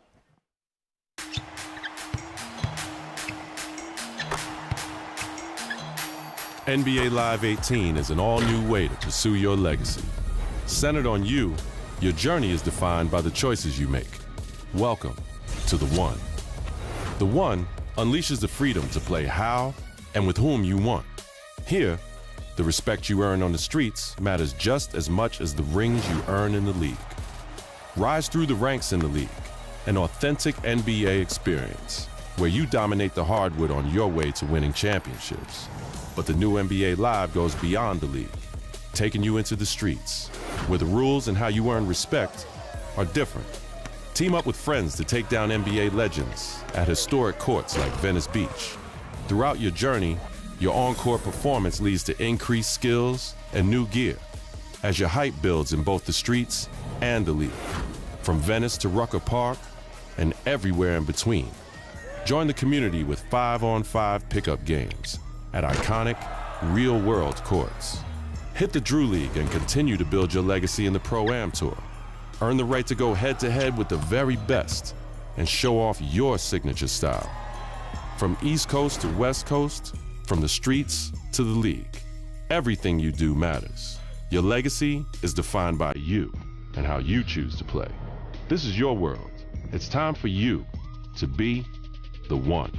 Speaker 4: NBA Live 18 is an all-new way to pursue your legacy. Centered on you, your journey is defined by the choices you make. Welcome to The One. The One unleashes the freedom to play how and with whom you want. Here, the respect you earn on the streets matters just as much as the rings you earn in the league. Rise through the ranks in the league, an authentic NBA experience where you dominate the hardwood on your way to winning championships. But the new NBA Live goes beyond the league, taking you into the streets, where the rules and how you earn respect are different. Team up with friends to take down NBA legends at historic courts like Venice Beach. Throughout your journey, your on-court performance leads to increased skills and new gear as your hype builds in both the streets and the league, from Venice to Rucker Park and everywhere in between. Join the community with 5-on-5 pickup games at iconic, real-world courts. Hit the Drew League and continue to build your legacy in the Pro-Am Tour. Earn the right to go head-to-head with the very best and show off your signature style. From East Coast to West Coast, from the streets to the league, everything you do matters. Your legacy is defined by you and how you choose to play. This is your world. It's time for you to be the one.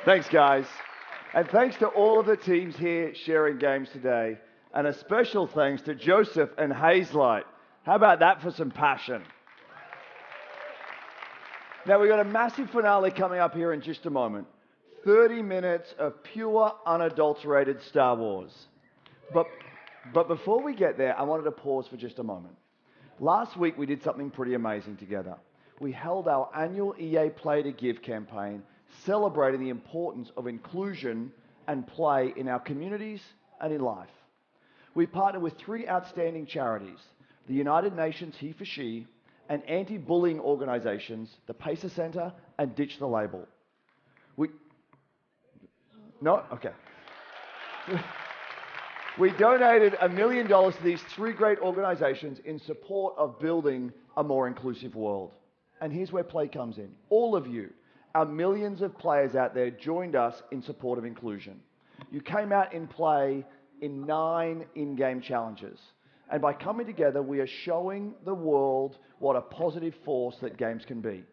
Speaker 5: Thanks, guys. And thanks to all of the teams here sharing games today. And a special thanks to Joseph and Hazelight. How about that for some passion? Now, we've got a massive finale coming up here in just a moment. 30 minutes of pure, unadulterated Star Wars. But before we get there, I wanted to pause for just a moment. Last week, we did something pretty amazing together. We held our annual EA Play to Give campaign, celebrating the importance of inclusion and play in our communities and in life. We partnered with 3 outstanding charities, the United Nations He for She, and anti-bullying organizations, the Pacer Center and Ditch the Label. We donated $1 million to these 3 great organizations in support of building a more inclusive world. And here's where play comes in. All of you, our millions of players out there, joined us in support of inclusion. You came out in play in 9 in-game challenges. And by coming together, we are showing the world what a positive force that games can be.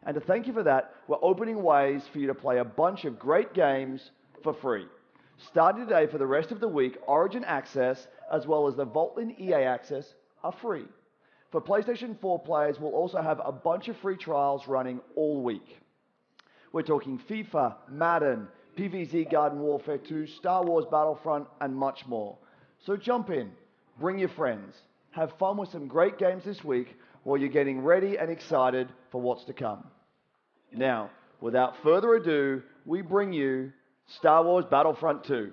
Speaker 5: And to thank you for that, we're opening ways for you to play a bunch of great games for free. Starting today for the rest of the week, Origin Access, as well as the Voltlin EA Access, are free. For PlayStation 4 players, we'll also have a bunch of free trials running all week. We're talking FIFA, Madden, PvZ Garden Warfare 2, Star Wars Battlefront, and much more. So jump in, bring your friends, have fun with some great games this week while you're getting ready and excited for what's to come. Now, without further ado, we bring you Star Wars Battlefront 2.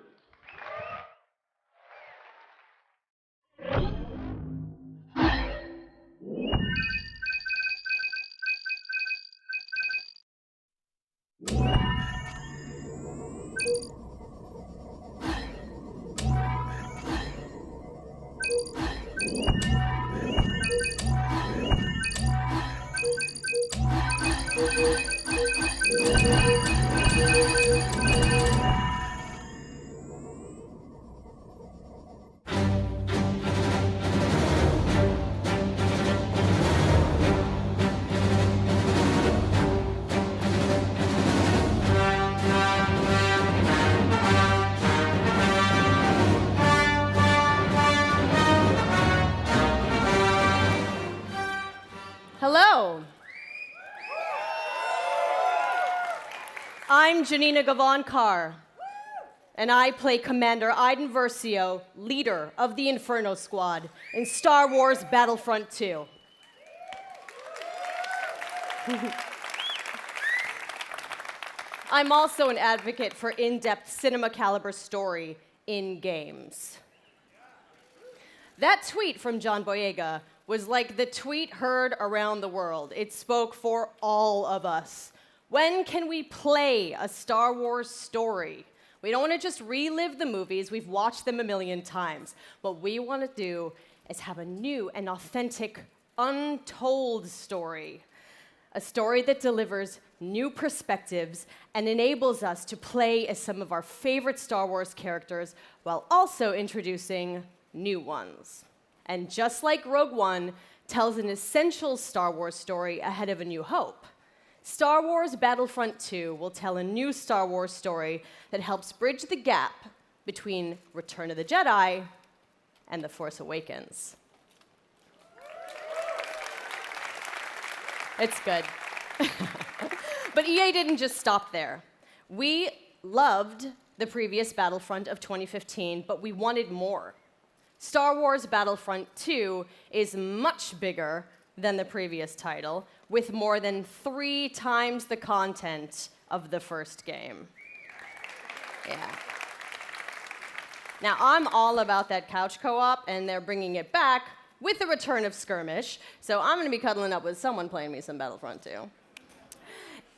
Speaker 1: I'm Janina Gavankar, and I play Commander Iden Versio, leader of the Inferno Squad in Star Wars Battlefront 2. I'm also an advocate for in-depth cinema caliber story in games. That tweet from John Boyega was like the tweet heard around the world. It spoke for all of us. When can we play a Star Wars story? We don't want to just relive the movies. We've watched them a million times. What we want to do is have a new and authentic, untold story. A story that delivers new perspectives and enables us to play as some of our favorite Star Wars characters while also introducing new ones. And just like Rogue One tells an essential Star Wars story ahead of A New Hope, Star Wars Battlefront 2 will tell a new Star Wars story that helps bridge the gap between Return of the Jedi and The Force Awakens. It's good. But EA didn't just stop there. We loved the previous Battlefront of 2015, but we wanted more. Star Wars Battlefront 2 is much bigger than the previous title, with more than 3 times the content of the first game. Yeah. Now, I'm all about that couch co-op, and they're bringing it back with the return of Skirmish, so I'm going to be cuddling up with someone playing me some Battlefront 2.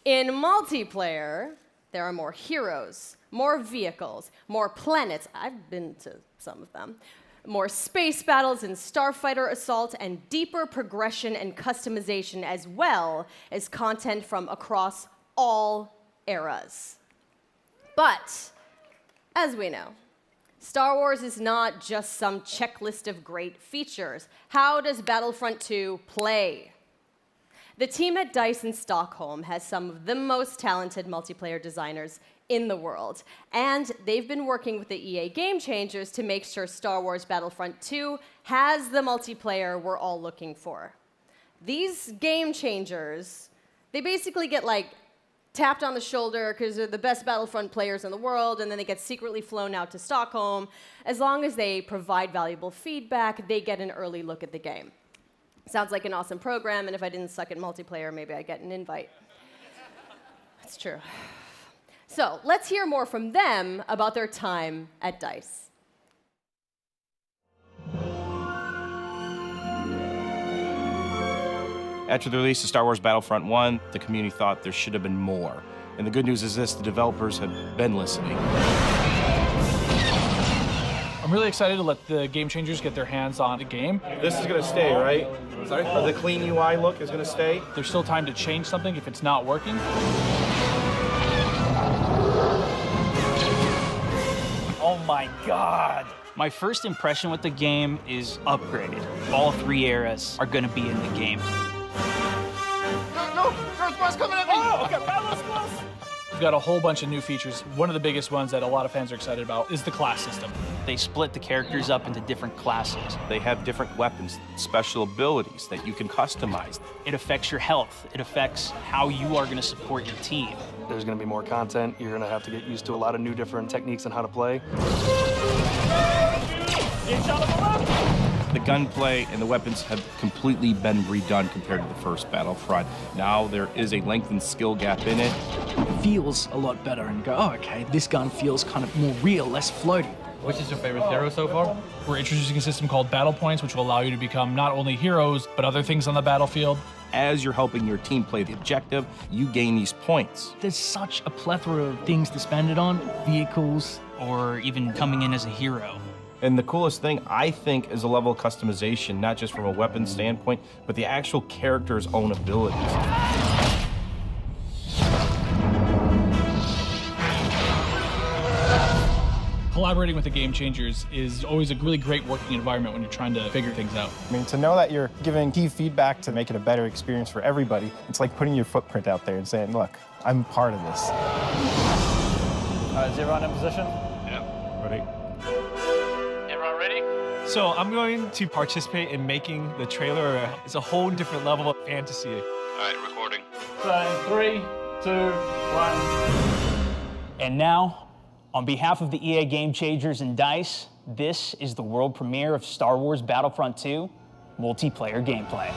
Speaker 1: In multiplayer, there are more heroes, more vehicles, more planets. I've been to some of them. More space battles and starfighter assault, and deeper progression and customization, as well as content from across all eras. But, as we know, Star Wars is not just some checklist of great features. How does Battlefront 2 play? The team at DICE in Stockholm has some of the most talented multiplayer designers in the world, and they've been working with the EA Game Changers to make sure Star Wars Battlefront 2 has the multiplayer we're all looking for. These Game Changers, they basically get like tapped on the shoulder because they're the best Battlefront players in the world, and then they get secretly flown out to Stockholm. As long as they provide valuable feedback, they get an early look at the game. Sounds like an awesome program, and if I didn't suck at multiplayer, maybe I'd get an invite. That's true. So let's hear more from them about their time at DICE.
Speaker 20: After the release of Star Wars Battlefront 1, the community thought there should have been more. And the good news is this, the developers have been listening.
Speaker 21: I'm really excited to let the Game Changers get their hands on the game.
Speaker 20: This is going to stay, right? Sorry? The clean UI look is going to stay?
Speaker 21: There's still time to change something if it's not working.
Speaker 2: Oh my God. My first impression with the game is upgraded. All 3 eras are gonna be in the game.
Speaker 20: No! Earthbound's coming at me!
Speaker 21: Oh, okay, Battle Squad! We've got a whole bunch of new features. One of the biggest ones that a lot of fans are excited about is the class system.
Speaker 2: They split the characters up into different classes.
Speaker 20: They have different weapons, special abilities that you can customize.
Speaker 2: It affects your health. It affects how you are gonna support your team.
Speaker 24: There's going to be more content. You're going to have to get used to a lot of new different techniques on how to play.
Speaker 20: The gunplay and the weapons have completely been redone compared to the first Battlefront. Now there is a lengthened skill gap in it.
Speaker 2: It feels a lot better and go, oh, okay, this gun feels kind of more real, less floaty.
Speaker 21: Which is your favorite hero so far? We're introducing a system called Battle Points, which will allow you to become not only heroes, but other things on the battlefield.
Speaker 20: As you're helping your team play the objective, you gain these points.
Speaker 2: There's such a plethora of things to spend it on, vehicles, or even coming in as a hero.
Speaker 20: And the coolest thing, I think, is the level of customization, not just from a weapon standpoint, but the actual character's own abilities.
Speaker 21: Collaborating with the Game Changers is always a really great working environment when you're trying to figure things out.
Speaker 25: I mean, to know that you're giving key feedback to make it a better experience for everybody, it's like putting your footprint out there and saying, look, I'm part of this.
Speaker 24: Is everyone in position?
Speaker 20: Yeah. Ready?
Speaker 24: Everyone ready?
Speaker 26: So I'm going to participate in making the trailer. It's a whole different level of fantasy.
Speaker 20: All right, recording.
Speaker 24: So in 3, 2, 1.
Speaker 3: And now, on behalf of the EA Game Changers and DICE, this is the world premiere of Star Wars Battlefront 2 multiplayer gameplay.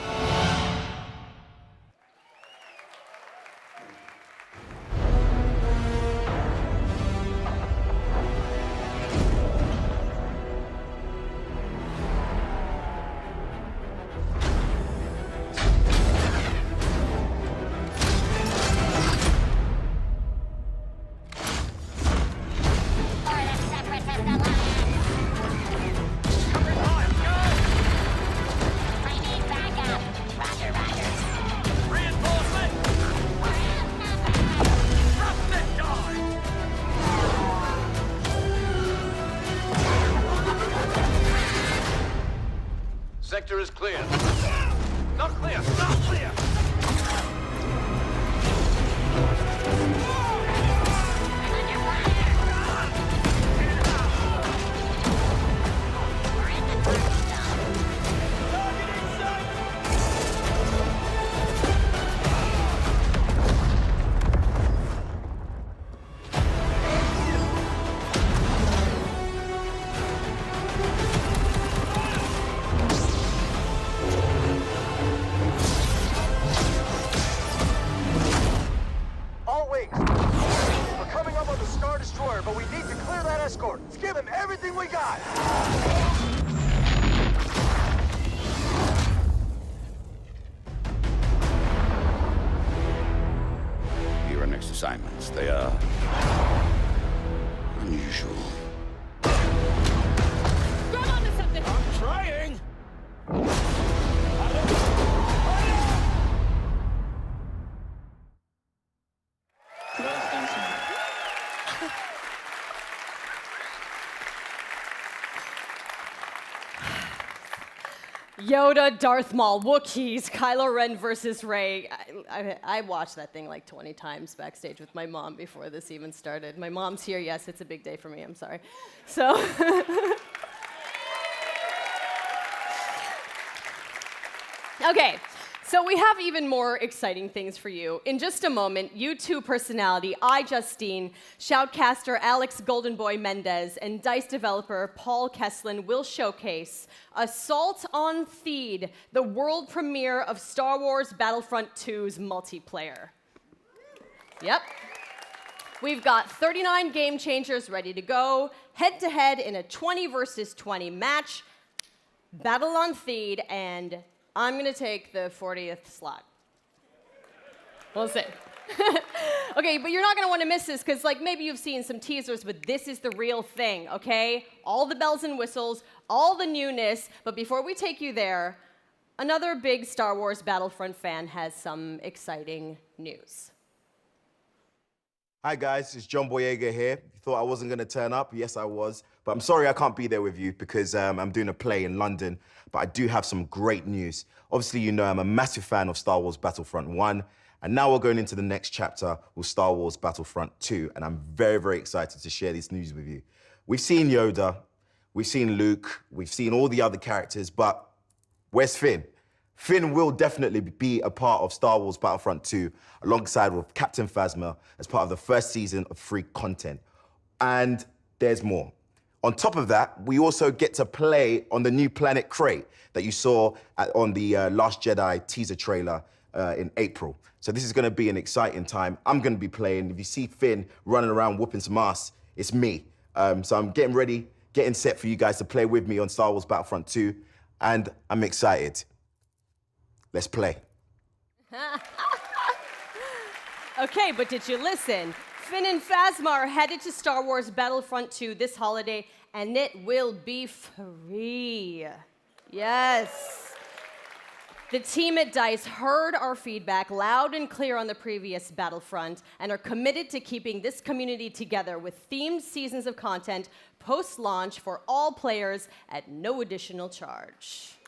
Speaker 6: Sector is clear. Not clear! Not clear!
Speaker 18: All wings. We're coming up on the Star Destroyer, but we need to clear that escort. Let's give him everything we got.
Speaker 6: Here are next assignments. They are unusual.
Speaker 17: Grab onto something! I'm trying!
Speaker 1: Yoda, Darth Maul, Wookiees, Kylo Ren versus Rey. I watched that thing like 20 times backstage with my mom before this even started. My mom's here. Yes, it's a big day for me. I'm sorry. So. Okay. So we have even more exciting things for you. In just a moment, YouTube personality iJustine, shoutcaster Alex Goldenboy Mendez, and DICE developer Paul Kesslin will showcase Assault on Theed, the world premiere of Star Wars Battlefront 2's multiplayer. Yep. We've got 39 game changers ready to go, head-to-head in a 20 versus 20 match, Battle on Theed, and I'm gonna take the 40th slot. We'll see. Okay, but you're not gonna wanna miss this, because like maybe you've seen some teasers, but this is the real thing, okay? All the bells and whistles, all the newness, but before we take you there, another big Star Wars Battlefront fan has some exciting news.
Speaker 7: Hi guys, it's John Boyega here. You thought I wasn't gonna turn up? Yes, I was. But I'm sorry I can't be there with you because I'm doing a play in London. But I do have some great news. Obviously, you know I'm a massive fan of Star Wars Battlefront 1. And now we're going into the next chapter with Star Wars Battlefront 2. And I'm very, very excited to share this news with you. We've seen Yoda, we've seen Luke, we've seen all the other characters, but where's Finn? Finn will definitely be a part of Star Wars Battlefront 2 alongside with Captain Phasma as part of the first season of free content. And there's more. On top of that, we also get to play on the new planet Crate that you saw on the Last Jedi teaser trailer in April. So this is gonna be an exciting time. I'm gonna be playing. If you see Finn running around whooping some ass, it's me. So I'm getting ready, getting set for you guys to play with me on Star Wars Battlefront 2, and I'm excited. Let's play.
Speaker 1: Okay, but did you listen? Finn and Phasma are headed to Star Wars Battlefront 2 this holiday, and it will be free. Yes. The team at DICE heard our feedback loud and clear on the previous Battlefront and are committed to keeping this community together with themed seasons of content post-launch for all players at no additional charge.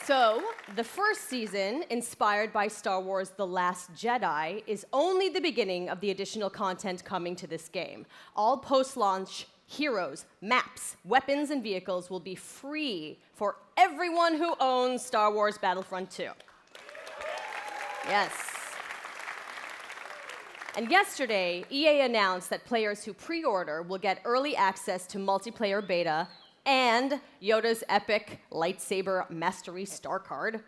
Speaker 1: So, the first season, inspired by Star Wars The Last Jedi, is only the beginning of the additional content coming to this game. All post-launch heroes, maps, weapons, and vehicles will be free for everyone who owns Star Wars Battlefront 2. Yes. And yesterday, EA announced that players who pre-order will get early access to multiplayer beta and Yoda's epic lightsaber mastery star card.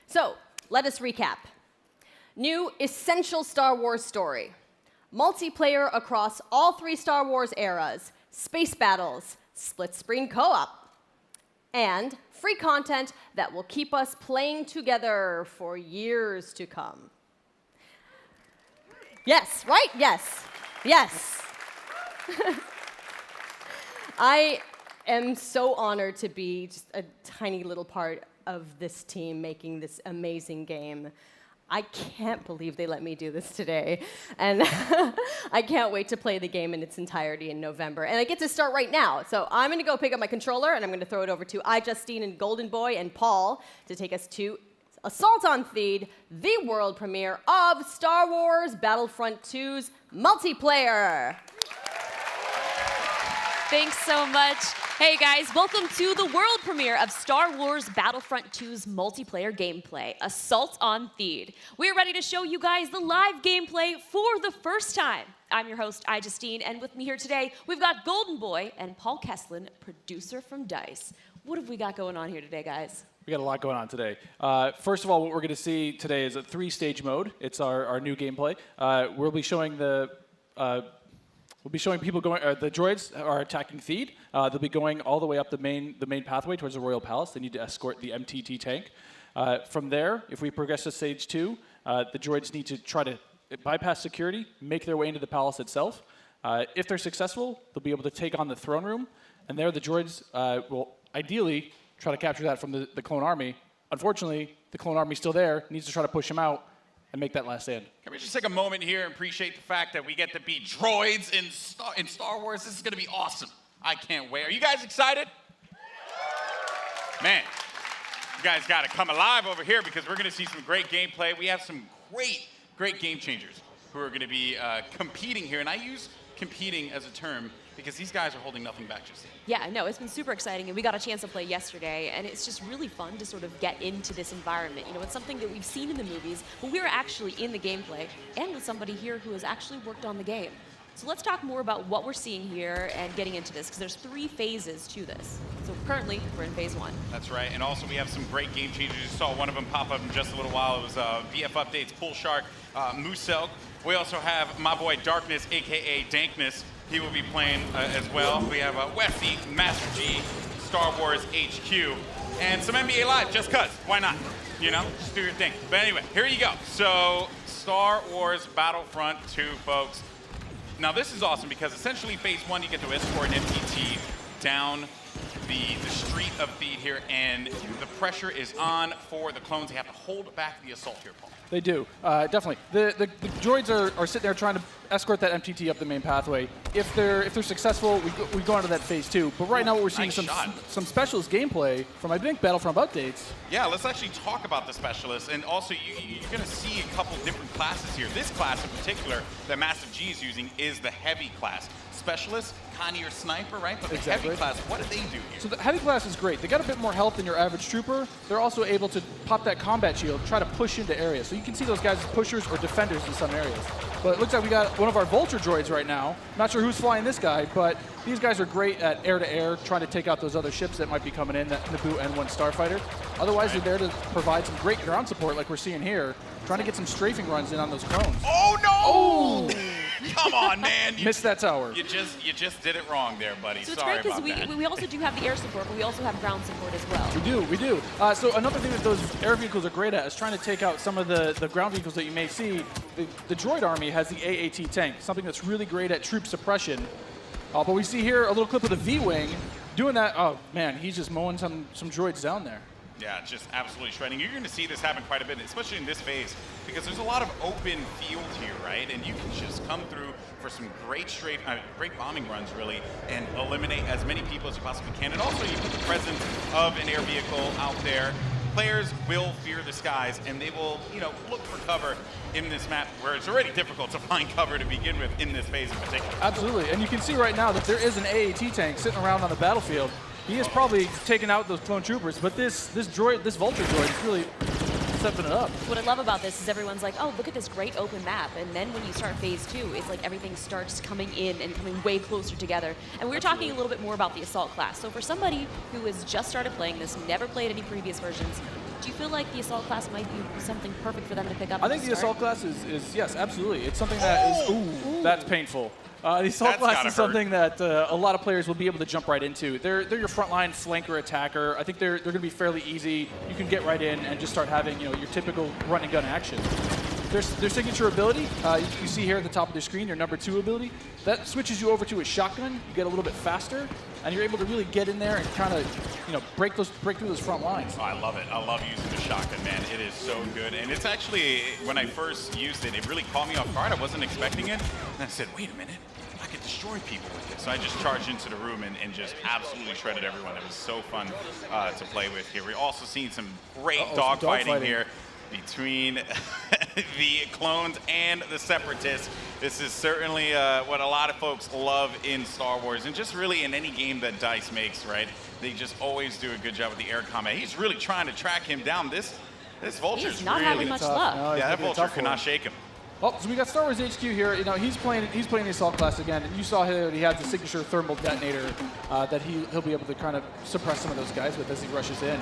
Speaker 1: So, let us recap. New essential Star Wars story. Multiplayer across all 3 Star Wars eras, space battles, split-screen co-op, and free content that will keep us playing together for years to come. Yes, right? Yes. Yes. I am so honored to be just a tiny little part of this team making this amazing game. I can't believe they let me do this today. And I can't wait to play the game in its entirety in November. And I get to start right now. So I'm going to go pick up my controller, and I'm going to throw it over to iJustine and Golden Boy and Paul to take us to Assault on Theed, the world premiere of Star Wars Battlefront 2's multiplayer.
Speaker 8: Thanks so much. Hey guys, welcome to the world premiere of Star Wars Battlefront 2's multiplayer gameplay, Assault on Theed. We're ready to show you guys the live gameplay for the first time. I'm your host, iJustine, and with me here today, we've got Golden Boy and Paul Kesslin, producer from DICE. What have we got going on here today, guys?
Speaker 26: We got a lot going on today. First of all, what we're going to see today is a 3-stage mode. It's our new gameplay. We'll be showing people going. The droids are attacking Theed. They'll be going all the way up the main pathway towards the Royal Palace. They need to escort the MTT tank. From there, if we progress to stage 2, the droids need to try to bypass security, make their way into the palace itself. If they're successful, they'll be able to take on the throne room, and there the droids will ideally try to capture that from the clone army. Unfortunately, the clone army's still there, needs to try to push them out and make that last stand.
Speaker 10: Can we just take a moment here and appreciate the fact that we get to be droids in Star Wars? This is going to be awesome. I can't wait. Are you guys excited? Man, you guys got to come alive over here because we're going to see some great gameplay. We have some great game changers who are going to be competing here. And I use competing as a term because these guys are holding nothing back just yet.
Speaker 8: Yeah, no, it's been super exciting, and we got a chance to play yesterday, and it's just really fun to sort of get into this environment. You know, it's something that we've seen in the movies, but we're actually in the gameplay, and with somebody here who has actually worked on the game. So let's talk more about what we're seeing here and getting into this, because there's 3 phases to this. So currently, we're in phase 1.
Speaker 10: That's right, and also we have some great game changers. You saw one of them pop up in just a little while. It was VF Updates, Pool Shark, Musel. We also have my boy Darkness, a.k.a. Dankness. He will be playing as well. We have Westy, Master G, Star Wars HQ, and some NBA Live, just cuz. Why not? You know, just do your thing. But anyway, here you go. So, Star Wars Battlefront 2, folks. Now, this is awesome because essentially phase 1, you get to escort an MTT down the street of Theed here, and the pressure is on for the clones. They have to hold back the assault here, Paul.
Speaker 26: They do, definitely. The droids are sitting there trying to escort that MTT up the main pathway. If they're successful, we go on to that phase 2. But right now, what we're seeing is some specialist gameplay from, I think, Battlefront Updates.
Speaker 10: Yeah, let's actually talk about the specialists, and also you're going to see a couple different classes here. This class in particular that Massive G is using is the heavy class. Specialist, kind of your sniper, right? But the heavy class, what do they do here?
Speaker 26: So the heavy class is great. They got a bit more health than your average trooper. They're also able to pop that combat shield, try to push into areas. So you can see those guys as pushers or defenders in some areas. But it looks like we got one of our Vulture droids right now. Not sure who's flying this guy, but these guys are great at air-to-air, trying to take out those other ships that might be coming in, that Naboo N1 Starfighter. Otherwise, they're there to provide some great ground support like we're seeing here, trying to get some strafing runs in on those clones.
Speaker 10: Oh, no!
Speaker 26: Oh!
Speaker 10: Come on, man.
Speaker 26: Missed that tower.
Speaker 10: You just did it wrong there, buddy.
Speaker 8: So it's
Speaker 10: Sorry
Speaker 8: great
Speaker 10: about
Speaker 8: because
Speaker 10: that.
Speaker 8: we also do have the air support, but we also have ground support as well.
Speaker 26: We do. So another thing that those air vehicles are great at is trying to take out some of the ground vehicles that you may see. The droid army has the AAT tank, something that's really great at troop suppression. But we see here a little clip of the V-Wing doing that. Oh, man, he's just mowing some droids down there.
Speaker 10: Yeah, just absolutely shredding. You're going to see this happen quite a bit, especially in this phase, because there's a lot of open field here, right? And you can just come through for some great great bombing runs, really, and eliminate as many people as you possibly can. And also, you put the presence of an air vehicle out there. Players will fear the skies, and they will, look for cover in this map where it's already difficult to find cover to begin with in this phase in particular.
Speaker 26: Absolutely, and you can see right now that there is an AAT tank sitting around on the battlefield. He is probably taking out those clone troopers, but this Vulture droid is really stepping it up.
Speaker 8: What I love about this is everyone's like, oh, look at this great open map. And then when you start phase 2, it's like everything starts coming in and coming way closer together. And we were talking a little bit more about the Assault class. So for somebody who has just started playing this, never played any previous versions, do you feel like the Assault class might be something perfect for them to pick up?
Speaker 26: I think the Assault class is yes, absolutely. It's something that is, ooh, that's painful. The Assault class is something that a lot of players will be able to jump right into. They're your frontline flanker attacker. I think they're going to be fairly easy. You can get right in and just start having your typical run and gun action. Their signature ability, you see here at the top of the screen, your number 2 ability, that switches you over to a shotgun. You get a little bit faster, and you're able to really get in there and kind of break through those front lines.
Speaker 10: Oh, I love it. I love using the shotgun, man. It is so good. And it's actually, when I first used it, it really caught me off guard. I wasn't expecting it. And I said, wait a minute. I could destroy people with this. So I just charged into the room and just absolutely shredded everyone. It was so fun to play with here. We're also seeing some great dogfighting here between the clones and the separatists. This is certainly what a lot of folks love in Star Wars, and just really in any game that DICE makes, right? They just always do a good job with the air combat. He's really trying to track him down. This Vulture's
Speaker 8: He's not
Speaker 10: really
Speaker 8: having much luck.
Speaker 26: No,
Speaker 10: yeah, that Vulture cannot shake him.
Speaker 26: Well, so we got Star Wars HQ here. He's playing the Assault class again, and you saw here he has the signature thermal detonator that he'll be able to kind of suppress some of those guys with as he rushes in.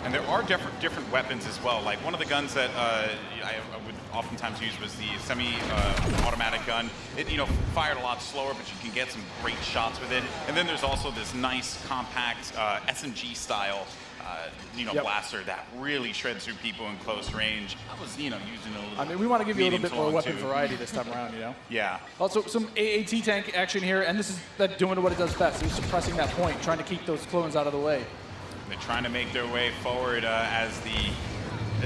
Speaker 10: And there are different weapons as well. Like one of the guns that I would oftentimes use was the semi-automatic gun. It fired a lot slower, but you can get some great shots with it. And then there's also this nice compact SMG style blaster that really shreds through people in close range. I was using a little.
Speaker 26: I mean, we want to give you a little bit more weapon variety this time around,
Speaker 10: Yeah.
Speaker 26: Also, some AAT tank action here, and this is that doing what it does best. It's suppressing that point, trying to keep those clones out of the way.
Speaker 10: They're trying to make their way forward as the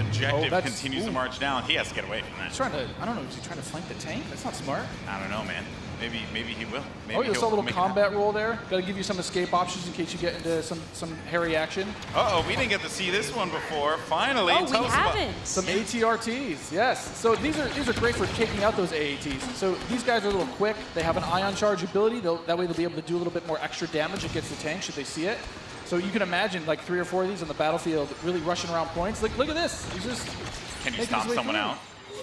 Speaker 10: objective continues to march down. He has to get away from that.
Speaker 26: He's trying to, I don't know, is he trying to flank the tank? That's not smart.
Speaker 10: I don't know, man. Maybe he will. Maybe
Speaker 26: you saw a little combat roll there. Got to give you some escape options in case you get into some hairy action.
Speaker 10: Uh-oh, we didn't get to see this one before. Finally,
Speaker 8: we haven't.
Speaker 26: Some ATRTs, yes. So these are great for taking out those AATs. So these guys are a little quick. They have an ion charge ability. That way they'll be able to do a little bit more extra damage against the tank should they see it. So you can imagine like 3 or 4 of these on the battlefield really rushing around points. Like, look at this. He's just
Speaker 10: Can you stop someone out?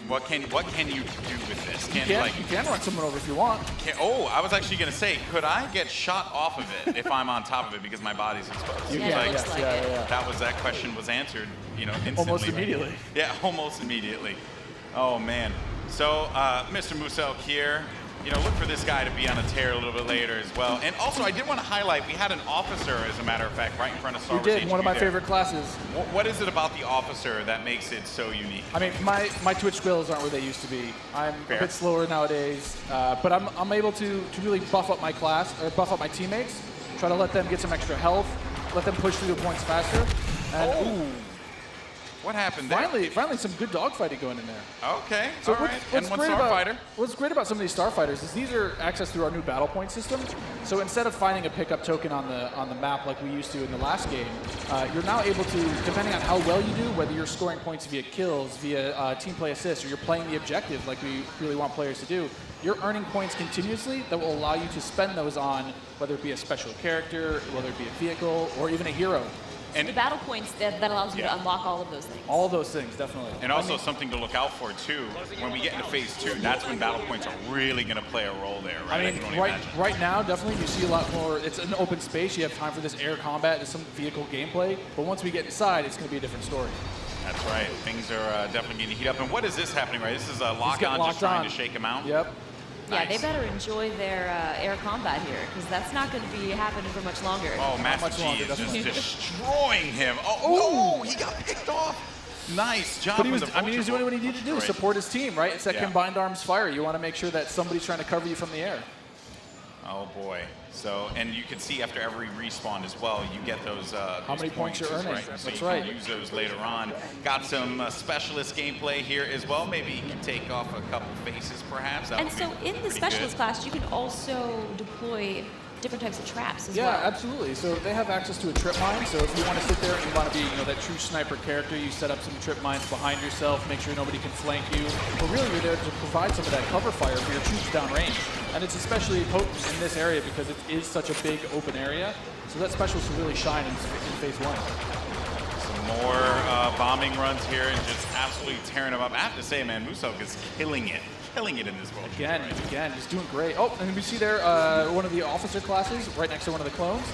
Speaker 10: What can you do with this?
Speaker 26: You can run someone over if you want.
Speaker 10: I was actually going to say, could I get shot off of it if I'm on top of it because my body's exposed?
Speaker 26: Yeah.
Speaker 10: That question was answered, instantly.
Speaker 26: Almost immediately.
Speaker 10: Yeah, almost immediately. Oh man. So Mr. Muselk here. Look for this guy to be on a tear a little bit later as well. And also, I did want to highlight, we had an officer, as a matter of fact, right in front of Star Wars.
Speaker 26: We did,
Speaker 10: HQ
Speaker 26: one of my
Speaker 10: there.
Speaker 26: favorite classes.
Speaker 10: What is it about the officer that makes it so unique?
Speaker 26: I mean, my Twitch skills aren't where they used to be. I'm a bit slower nowadays, but I'm able to really buff up my class, or buff up my teammates, try to let them get some extra health, let them push through the points faster. And, ooh.
Speaker 10: What happened there?
Speaker 26: Finally some good dogfighting going in there.
Speaker 10: Okay,
Speaker 26: so
Speaker 10: all right. And one starfighter.
Speaker 26: What's great about some of these starfighters is these are accessed through our new battle point system. So instead of finding a pickup token on the map like we used to in the last game, you're now able to, depending on how well you do, whether you're scoring points via kills, via team play assists, or you're playing the objective like we really want players to do, you're earning points continuously that will allow you to spend those on whether it be a special character, whether it be a vehicle, or even a hero.
Speaker 8: And the battle points that allows you to unlock all of those things.
Speaker 26: All of those things, definitely.
Speaker 10: And also something to look out for too. When we get into phase 2, that's when battle points are really going to play a role there, right?
Speaker 26: I mean, right now, definitely you see a lot more. It's an open space. You have time for this air combat, there's some vehicle gameplay. But once we get inside, it's going to be a different story.
Speaker 10: That's right. Things are definitely going to heat up. And what is this happening, right? This is a lock-on just trying to shake him out?
Speaker 26: Yep.
Speaker 8: Yeah, they better enjoy their air combat here, because that's not going to be happening for much longer.
Speaker 10: Oh, Master G is just destroying him. Oh, he got picked off. Nice job.
Speaker 26: But he was doing what he needed to do, support his team, right? It's that combined arms fire. You want to make sure that somebody's trying to cover you from the air.
Speaker 10: Oh boy. So, and you can see after every respawn as well, you get those
Speaker 26: how many points you're earning.
Speaker 10: Right? So
Speaker 26: That's
Speaker 10: you
Speaker 26: right.
Speaker 10: can use those later on. Got some specialist gameplay here as well. Maybe you can take off a couple faces, perhaps. That
Speaker 8: And
Speaker 10: would
Speaker 8: so
Speaker 10: be
Speaker 8: in the
Speaker 10: pretty
Speaker 8: specialist
Speaker 10: good.
Speaker 8: class, you can also deploy different types of traps as well.
Speaker 26: Yeah, absolutely. So they have access to a trip mine. So if you want to sit there and you want to be, that true sniper character, you set up some trip mines behind yourself, make sure nobody can flank you. But really, you're there to provide some of that cover fire for your troops downrange. And it's especially potent in this area because it is such a big open area. So that specialist will really shine in phase 1.
Speaker 10: Some more bombing runs here and just absolutely tearing them up. I have to say, man, Musok is killing it in this world.
Speaker 26: Again, he's doing great. Oh, and we see there one of the officer classes right next to one of the clones.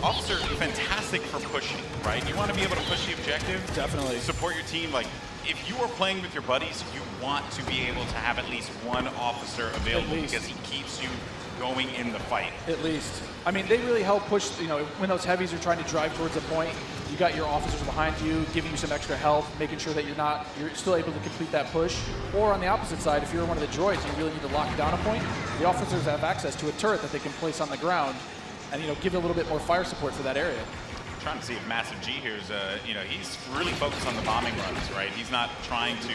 Speaker 10: Officer, fantastic for pushing, right? You want to be able to push the objective.
Speaker 26: Definitely.
Speaker 10: Support your team. Like, if you are playing with your buddies, you want to be able to have at least one officer available because he keeps you going in the fight.
Speaker 26: At least. I mean, they really help push, you know, when those heavies are trying to drive towards a point, you got your officers behind you, giving you some extra health, making sure that you're still able to complete that push. Or on the opposite side, if you're one of the droids and you really need to lock down a point, the officers have access to a turret that they can place on the ground and, you know, give a little bit more fire support for that area.
Speaker 10: I'm trying to see if Massive G here is, you know, he's really focused on the bombing runs, right? He's not trying to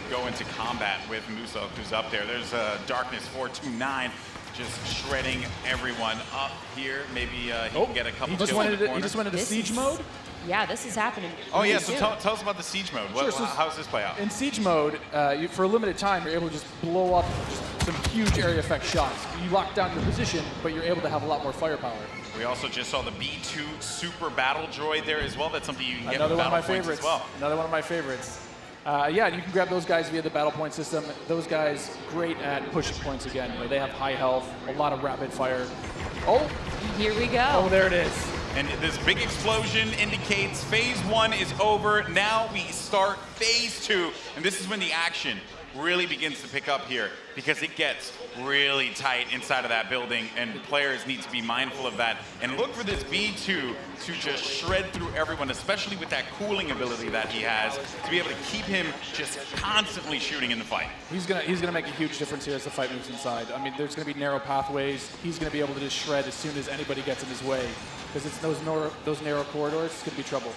Speaker 10: go into combat with Musok, who's up there. There's Darkness 429 just shredding everyone up here. Maybe he can get a couple kills in the corner.
Speaker 26: He just went into siege mode?
Speaker 8: Yeah, this is happening.
Speaker 10: Oh, yeah, so tell us about the siege mode.
Speaker 26: Sure,
Speaker 10: How does this play out?
Speaker 26: In siege mode, for a limited time, you're able to just blow up just some huge area effect shots. You lock down your position, but you're able to have a lot more firepower.
Speaker 10: We also just saw the B2 Super Battle Droid there as well. That's something you can get
Speaker 26: Another
Speaker 10: with
Speaker 26: one of my
Speaker 10: battle points
Speaker 26: favorites.
Speaker 10: as well.
Speaker 26: Another one of my favorites. Yeah, you can grab those guys via the battle point system. Those guys, great at pushing points again. You know, they have high health, a lot of rapid fire. Oh,
Speaker 8: here we go.
Speaker 26: Oh, there it is.
Speaker 10: And this big explosion indicates phase 1 is over. Now we start phase 2. And this is when the action really begins to pick up here because it gets really tight inside of that building and players need to be mindful of that and look for this B2 to just shred through everyone, especially with that cooling ability that he has, to be able to keep him just constantly shooting in the fight.
Speaker 26: He's gonna make a huge difference here as the fight moves inside. I mean, there's gonna be narrow pathways. He's gonna be able to just shred as soon as anybody gets in his way because it's those narrow corridors. It's gonna be trouble.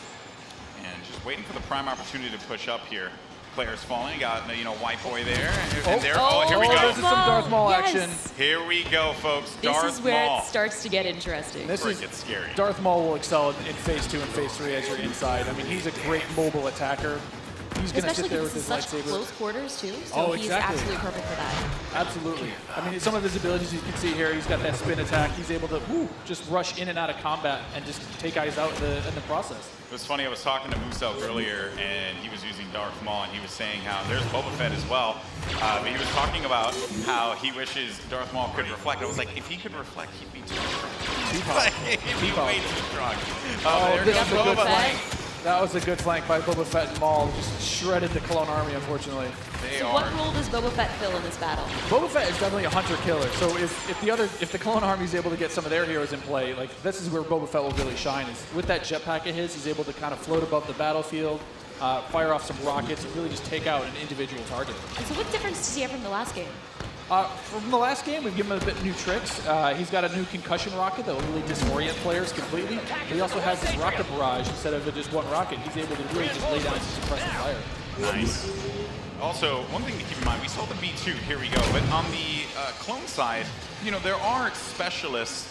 Speaker 10: And just waiting for the prime opportunity to push up here. Players falling. Got, you know, White Boy there. And there. Oh, here we go.
Speaker 26: This is some Darth Maul action.
Speaker 10: Here we go, folks.
Speaker 8: This
Speaker 10: Darth
Speaker 8: is where
Speaker 10: Maul.
Speaker 8: it starts to get interesting.
Speaker 26: This is
Speaker 10: gets scary.
Speaker 26: Darth Maul will excel in phase 2 and phase 3 as you're inside. I mean, he's a great mobile attacker. He's going to sit there with his
Speaker 8: such
Speaker 26: lightsaber.
Speaker 8: close quarters too, so he's absolutely perfect for that.
Speaker 26: Absolutely. I mean, some of his abilities you can see here. He's got that spin attack. He's able to just rush in and out of combat and just take guys out in the process.
Speaker 10: It was funny, I was talking to Musok earlier, and he was using Darth Maul, and he was saying how there's Boba Fett as well, but he was talking about how he wishes Darth Maul could reflect. I was like, if he could reflect, he'd be too strong. Like, he'd be way too strong. There
Speaker 26: this
Speaker 10: goes
Speaker 26: is a good
Speaker 10: Boba
Speaker 26: flank. That was a good flank by Boba Fett and Maul. Just shredded the Clone Army, unfortunately.
Speaker 8: So what role does Boba Fett fill in this battle?
Speaker 26: Boba Fett is definitely a hunter-killer. So if the Clone Army is able to get some of their heroes in play, like this is where Boba Fett will really shine. Is with that jetpack of his, he's able to kind of float above the battlefield, fire off some rockets, and really just take out an individual target.
Speaker 8: And so what difference does he have from the last game?
Speaker 26: From the last game, we've given him a bit new tricks. He's got a new concussion rocket that will really disorient players completely. He also has this rocket barrage. Instead of just one rocket, he's able to really just lay down some suppressive fire.
Speaker 10: Nice. Also, one thing to keep in mind, we saw the B2, here we go, but on the clone side, you know, there are specialist,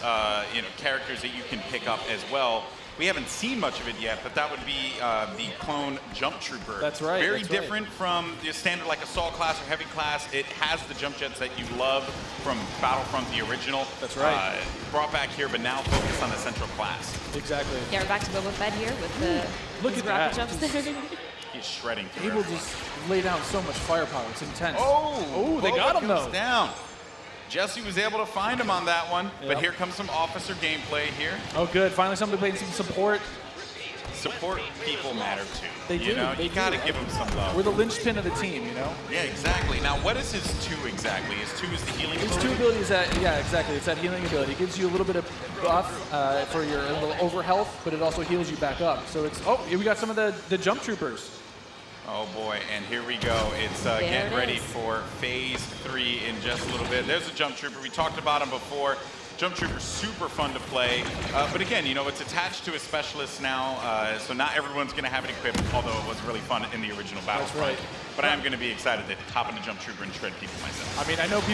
Speaker 10: you know, characters that you can pick up as well. We haven't seen much of it yet, but that would be the clone jump trooper.
Speaker 26: That's right.
Speaker 10: Very different from the standard like assault class or heavy class. It has the jump jets that you love from Battlefront, the original.
Speaker 26: That's right.
Speaker 10: Brought back here, but now focused on the central class.
Speaker 26: Exactly.
Speaker 8: Yeah, we're back to Boba Fett here with the
Speaker 26: Look
Speaker 8: his
Speaker 26: at
Speaker 8: rocket
Speaker 26: that.
Speaker 8: jumps there.
Speaker 10: He's shredding through
Speaker 26: Able to
Speaker 10: everyone.
Speaker 26: just lay down so much firepower. It's intense.
Speaker 10: Oh,
Speaker 26: they got him
Speaker 10: goes
Speaker 26: though.
Speaker 10: down. Jesse was able to find him on that one, but
Speaker 26: Yep.
Speaker 10: here comes some officer gameplay here.
Speaker 26: Oh, good. Finally, somebody playing some support.
Speaker 10: Support people matter too.
Speaker 26: They
Speaker 10: you
Speaker 26: do.
Speaker 10: know,
Speaker 26: They
Speaker 10: you gotta
Speaker 26: do.
Speaker 10: give them some love.
Speaker 26: We're the linchpin of the team, you know?
Speaker 10: Yeah, exactly. Now, what is his 2 exactly? His 2 is the healing
Speaker 26: His
Speaker 10: ability?
Speaker 26: 2 abilities, yeah, exactly. It's that healing ability. It gives you a little bit of buff for your little over health, but it also heals you back up. So it's, we got some of the jump troopers.
Speaker 10: Oh boy, and here we go. It's getting ready for phase 3 in just a little bit. There's a jump trooper. We talked about him before. Jump Trooper's super fun to play, but again, you know, it's attached to a specialist now, so not everyone's going to have it equipped, although it was really fun in the original Battlefront.
Speaker 26: That's right.
Speaker 10: But I am going to be excited to hop into Jump Trooper and shred people myself.
Speaker 26: I mean, I know a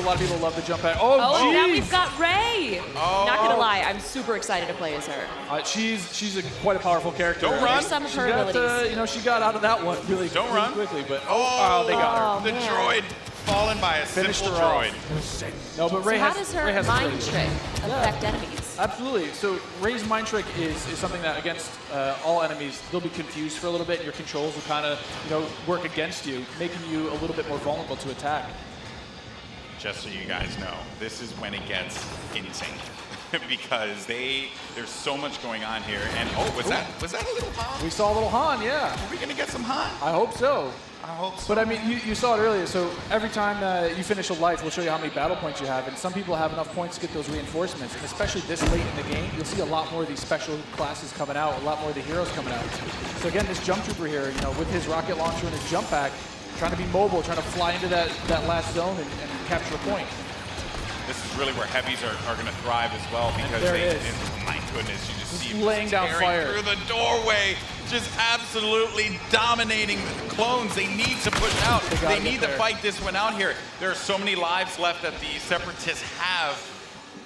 Speaker 26: lot of people love the jump pad.
Speaker 8: Oh,
Speaker 26: geez.
Speaker 8: now we've got Rey.
Speaker 10: Oh.
Speaker 8: Not gonna lie, I'm super excited to play as her.
Speaker 26: She's quite a powerful character.
Speaker 10: Don't run.
Speaker 8: Here's some of her
Speaker 26: Got,
Speaker 8: abilities.
Speaker 26: you know, she got out of that one really quickly, but they got her.
Speaker 10: The droid fallen by a
Speaker 26: Finished
Speaker 10: simple
Speaker 26: her off.
Speaker 10: droid.
Speaker 26: No, but Rey
Speaker 8: So how
Speaker 26: has,
Speaker 8: does
Speaker 26: Rey
Speaker 8: her
Speaker 26: has
Speaker 8: mind
Speaker 26: abilities.
Speaker 8: trick affect enemies?
Speaker 26: Absolutely. So Ray's Mind Trick is something that against all enemies, they'll be confused for a little bit, and your controls will kind of work against you, making you a little bit more vulnerable to attack.
Speaker 10: Just so you guys know, this is when it gets insane. Because there's so much going on here. And was that a little Han?
Speaker 26: We saw a little Han, yeah.
Speaker 10: Are we gonna get some Han?
Speaker 26: I hope so.
Speaker 10: I hope so.
Speaker 26: But I mean, you saw it earlier. So every time you finish a life, we'll show you how many battle points you have. And some people have enough points to get those reinforcements. And especially this late in the game, you'll see a lot more of these special classes coming out, a lot more of the heroes coming out. So again, this Jump Trooper here, with his rocket launcher and his jump pack, trying to be mobile, trying to fly into that last zone and capture a point.
Speaker 10: This is really where heavies are going to thrive as well because my goodness, you just see him
Speaker 26: laying down
Speaker 10: tearing
Speaker 26: fire
Speaker 10: through the doorway, just absolutely dominating the clones. They need to push out. They need to fight this one out here. There are so many lives left that the Separatists have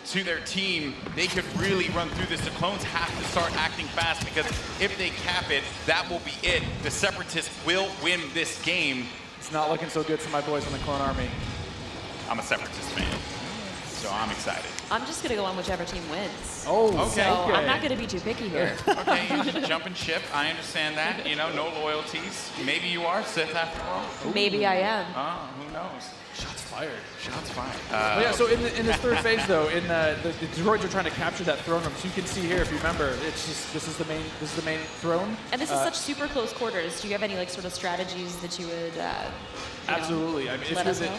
Speaker 10: to their team. They could really run through this. The clones have to start acting fast because if they cap it, that will be it. The Separatists will win this game.
Speaker 26: It's not looking so good for my boys in the Clone Army.
Speaker 10: I'm a Separatist fan, so I'm excited.
Speaker 8: I'm just going to go on whichever team wins.
Speaker 26: Oh,
Speaker 8: okay. So I'm not going to be too picky here.
Speaker 10: Okay, jumping ship. I understand that. No loyalties. Maybe you are Sith after all.
Speaker 8: Maybe I am.
Speaker 10: Oh, who knows?
Speaker 26: Shots fired.
Speaker 10: Shots fired.
Speaker 26: Yeah, so in this third phase, though, the droids are trying to capture that throne room. So you can see here, if you remember, it's just this is the main throne.
Speaker 8: And this is such super close quarters. Do you have any sort of strategies that you would?
Speaker 26: Absolutely. I mean,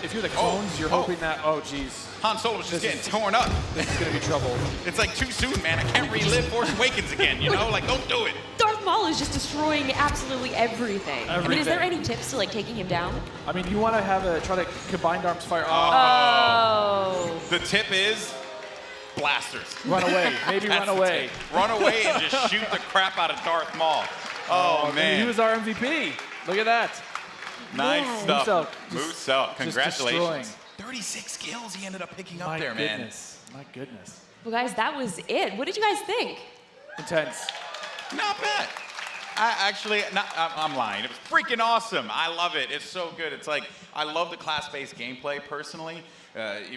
Speaker 26: if you're the clones, you're hoping that. Oh, geez.
Speaker 10: Han Solo's just getting torn up.
Speaker 26: This is gonna be trouble.
Speaker 10: It's like too soon, man. I can't relive Force Awakens again. Like, don't do it.
Speaker 8: Darth Maul is just destroying absolutely everything. I mean, is there any tips to taking him down?
Speaker 26: I mean, you want to try to combined arms fire.
Speaker 8: Oh.
Speaker 10: The tip is blasters.
Speaker 26: Run away. Maybe run away.
Speaker 10: Run away and just shoot the crap out of Darth Maul. Oh man.
Speaker 26: He was our MVP. Look at that.
Speaker 10: Nice stuff. Musel, congratulations.
Speaker 26: 36
Speaker 10: kills he ended up picking up there, man.
Speaker 26: My goodness.
Speaker 8: Well, guys, that was it. What did you guys think?
Speaker 26: Intense.
Speaker 10: Not bad. I'm lying. It was freaking awesome. I love it. It's so good. It's like, I love the class-based gameplay personally.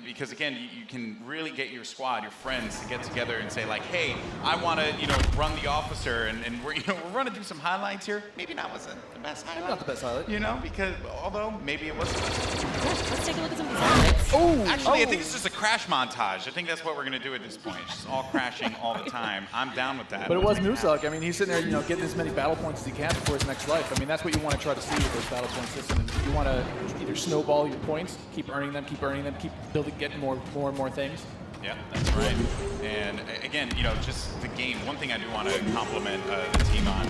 Speaker 10: Because again, you can really get your squad, your friends, to get together and say like, hey, I want to, run the officer, and we're running through some highlights here. Maybe that wasn't the best highlight.
Speaker 26: Not the best highlight.
Speaker 10: Because although maybe it was.
Speaker 8: Let's take a look at some of these highlights.
Speaker 10: Actually, I think it's just a crash montage. I think that's what we're gonna do at this point. Just all crashing all the time. I'm down with that.
Speaker 26: But it was Musel. I mean, he's sitting there, getting as many battle points as he can before his next life. I mean, that's what you want to try to see with those battle point systems. You want to either snowball your points, keep earning them, keep building, getting more and more things.
Speaker 10: Yeah, that's right. And again, just the game. One thing I do want to compliment the team on,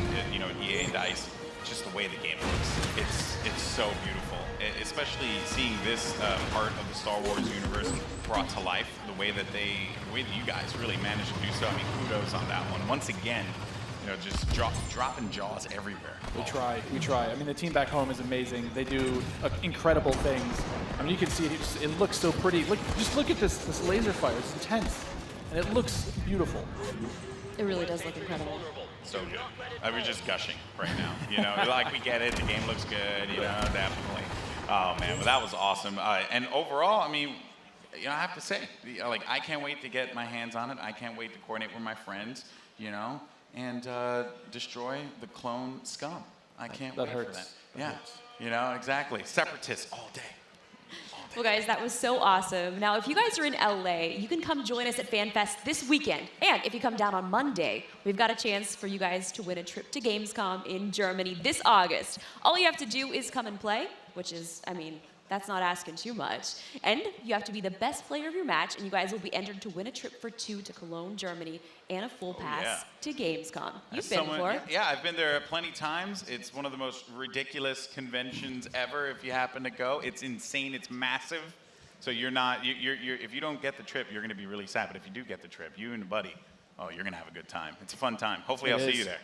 Speaker 10: EA and DICE, just the way the game looks. It's so beautiful, especially seeing this part of the Star Wars universe brought to life. The way that you guys really managed to do so. I mean, kudos on that one. Once again, just dropping jaws everywhere.
Speaker 26: We try. I mean, the team back home is amazing. They do incredible things. I mean, you can see it looks so pretty. Just look at this laser fire. It's intense, and it looks beautiful.
Speaker 8: It really does look incredible.
Speaker 10: So good. I was just gushing right now. Like we get it. The game looks good. Definitely. Oh man, well that was awesome. And overall, I mean, I have to say, I can't wait to get my hands on it. I can't wait to coordinate with my friends. And destroy the clone scum. I can't wait for that. Yeah, exactly. Separatists all day.
Speaker 8: Well, guys, that was so awesome. Now, if you guys are in LA, you can come join us at FanFest this weekend. And if you come down on Monday, we've got a chance for you guys to win a trip to Gamescom in Germany this August. All you have to do is come and play, which is, that's not asking too much. And you have to be the best player of your match, and you guys will be entered to win a trip for 2 to Cologne, Germany, and a full pass to Gamescom. You've been before.
Speaker 10: Yeah, I've been there plenty times. It's one of the most ridiculous conventions ever if you happen to go. It's insane. It's massive. So you're if you don't get the trip, you're going to be really sad. But if you do get the trip, you and a buddy, you're going to have a good time. It's a fun time. Hopefully I'll see you there.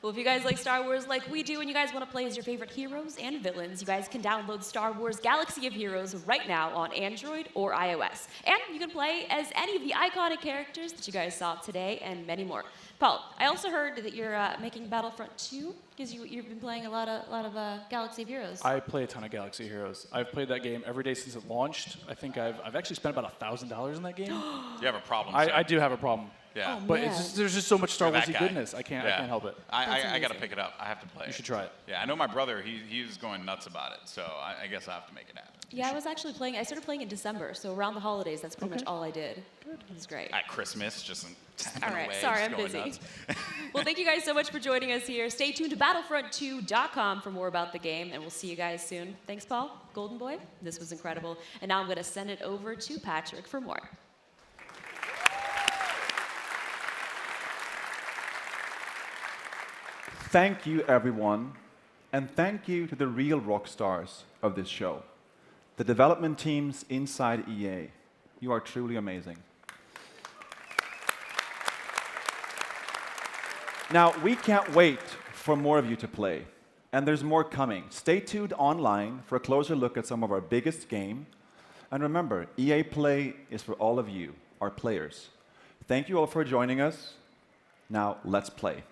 Speaker 8: Well, if you guys like Star Wars like we do and you guys want to play as your favorite heroes and villains, you guys can download Star Wars Galaxy of Heroes right now on Android or iOS. And you can play as any of the iconic characters that you guys saw today and many more. Paul, I also heard that you're making Battlefront 2 because you've been playing a lot of Galaxy of Heroes.
Speaker 26: I play a ton of Galaxy of Heroes. I've played that game every day since it launched. I think I've actually spent about $1,000 in that game.
Speaker 10: You have a problem,
Speaker 26: I do have a problem.
Speaker 10: Yeah.
Speaker 8: Oh,
Speaker 26: But
Speaker 8: man.
Speaker 26: there's just so much Star
Speaker 10: You're that
Speaker 26: Warsy
Speaker 10: guy.
Speaker 26: goodness. I can't help it.
Speaker 10: I got to
Speaker 8: amazing.
Speaker 10: pick it up. I have to play it.
Speaker 26: You should try it.
Speaker 10: Yeah, I know my brother. He's going nuts about it. So I guess I have to make it happen.
Speaker 8: Yeah, I was actually playing. I started playing in December, so around the holidays, that's pretty much all I did. It was great.
Speaker 10: At Christmas, just tapping
Speaker 8: All right,
Speaker 10: away,
Speaker 8: sorry,
Speaker 10: just
Speaker 8: I'm
Speaker 10: going
Speaker 8: busy.
Speaker 10: nuts.
Speaker 8: Well, thank you guys so much for joining us here. Stay tuned to Battlefront2.com for more about the game, and we'll see you guys soon. Thanks, Paul, Golden Boy. This was incredible. And now I'm going to send it over to Patrick for more.
Speaker 23: Thank you, everyone, and thank you to the real rock stars of this show, the development teams inside EA. You are truly amazing. Now, we can't wait for more of you to play, and there's more coming. Stay tuned online for a closer look at some of our biggest game. And remember, EA Play is for all of you, our players. Thank you all for joining us. Now, let's play.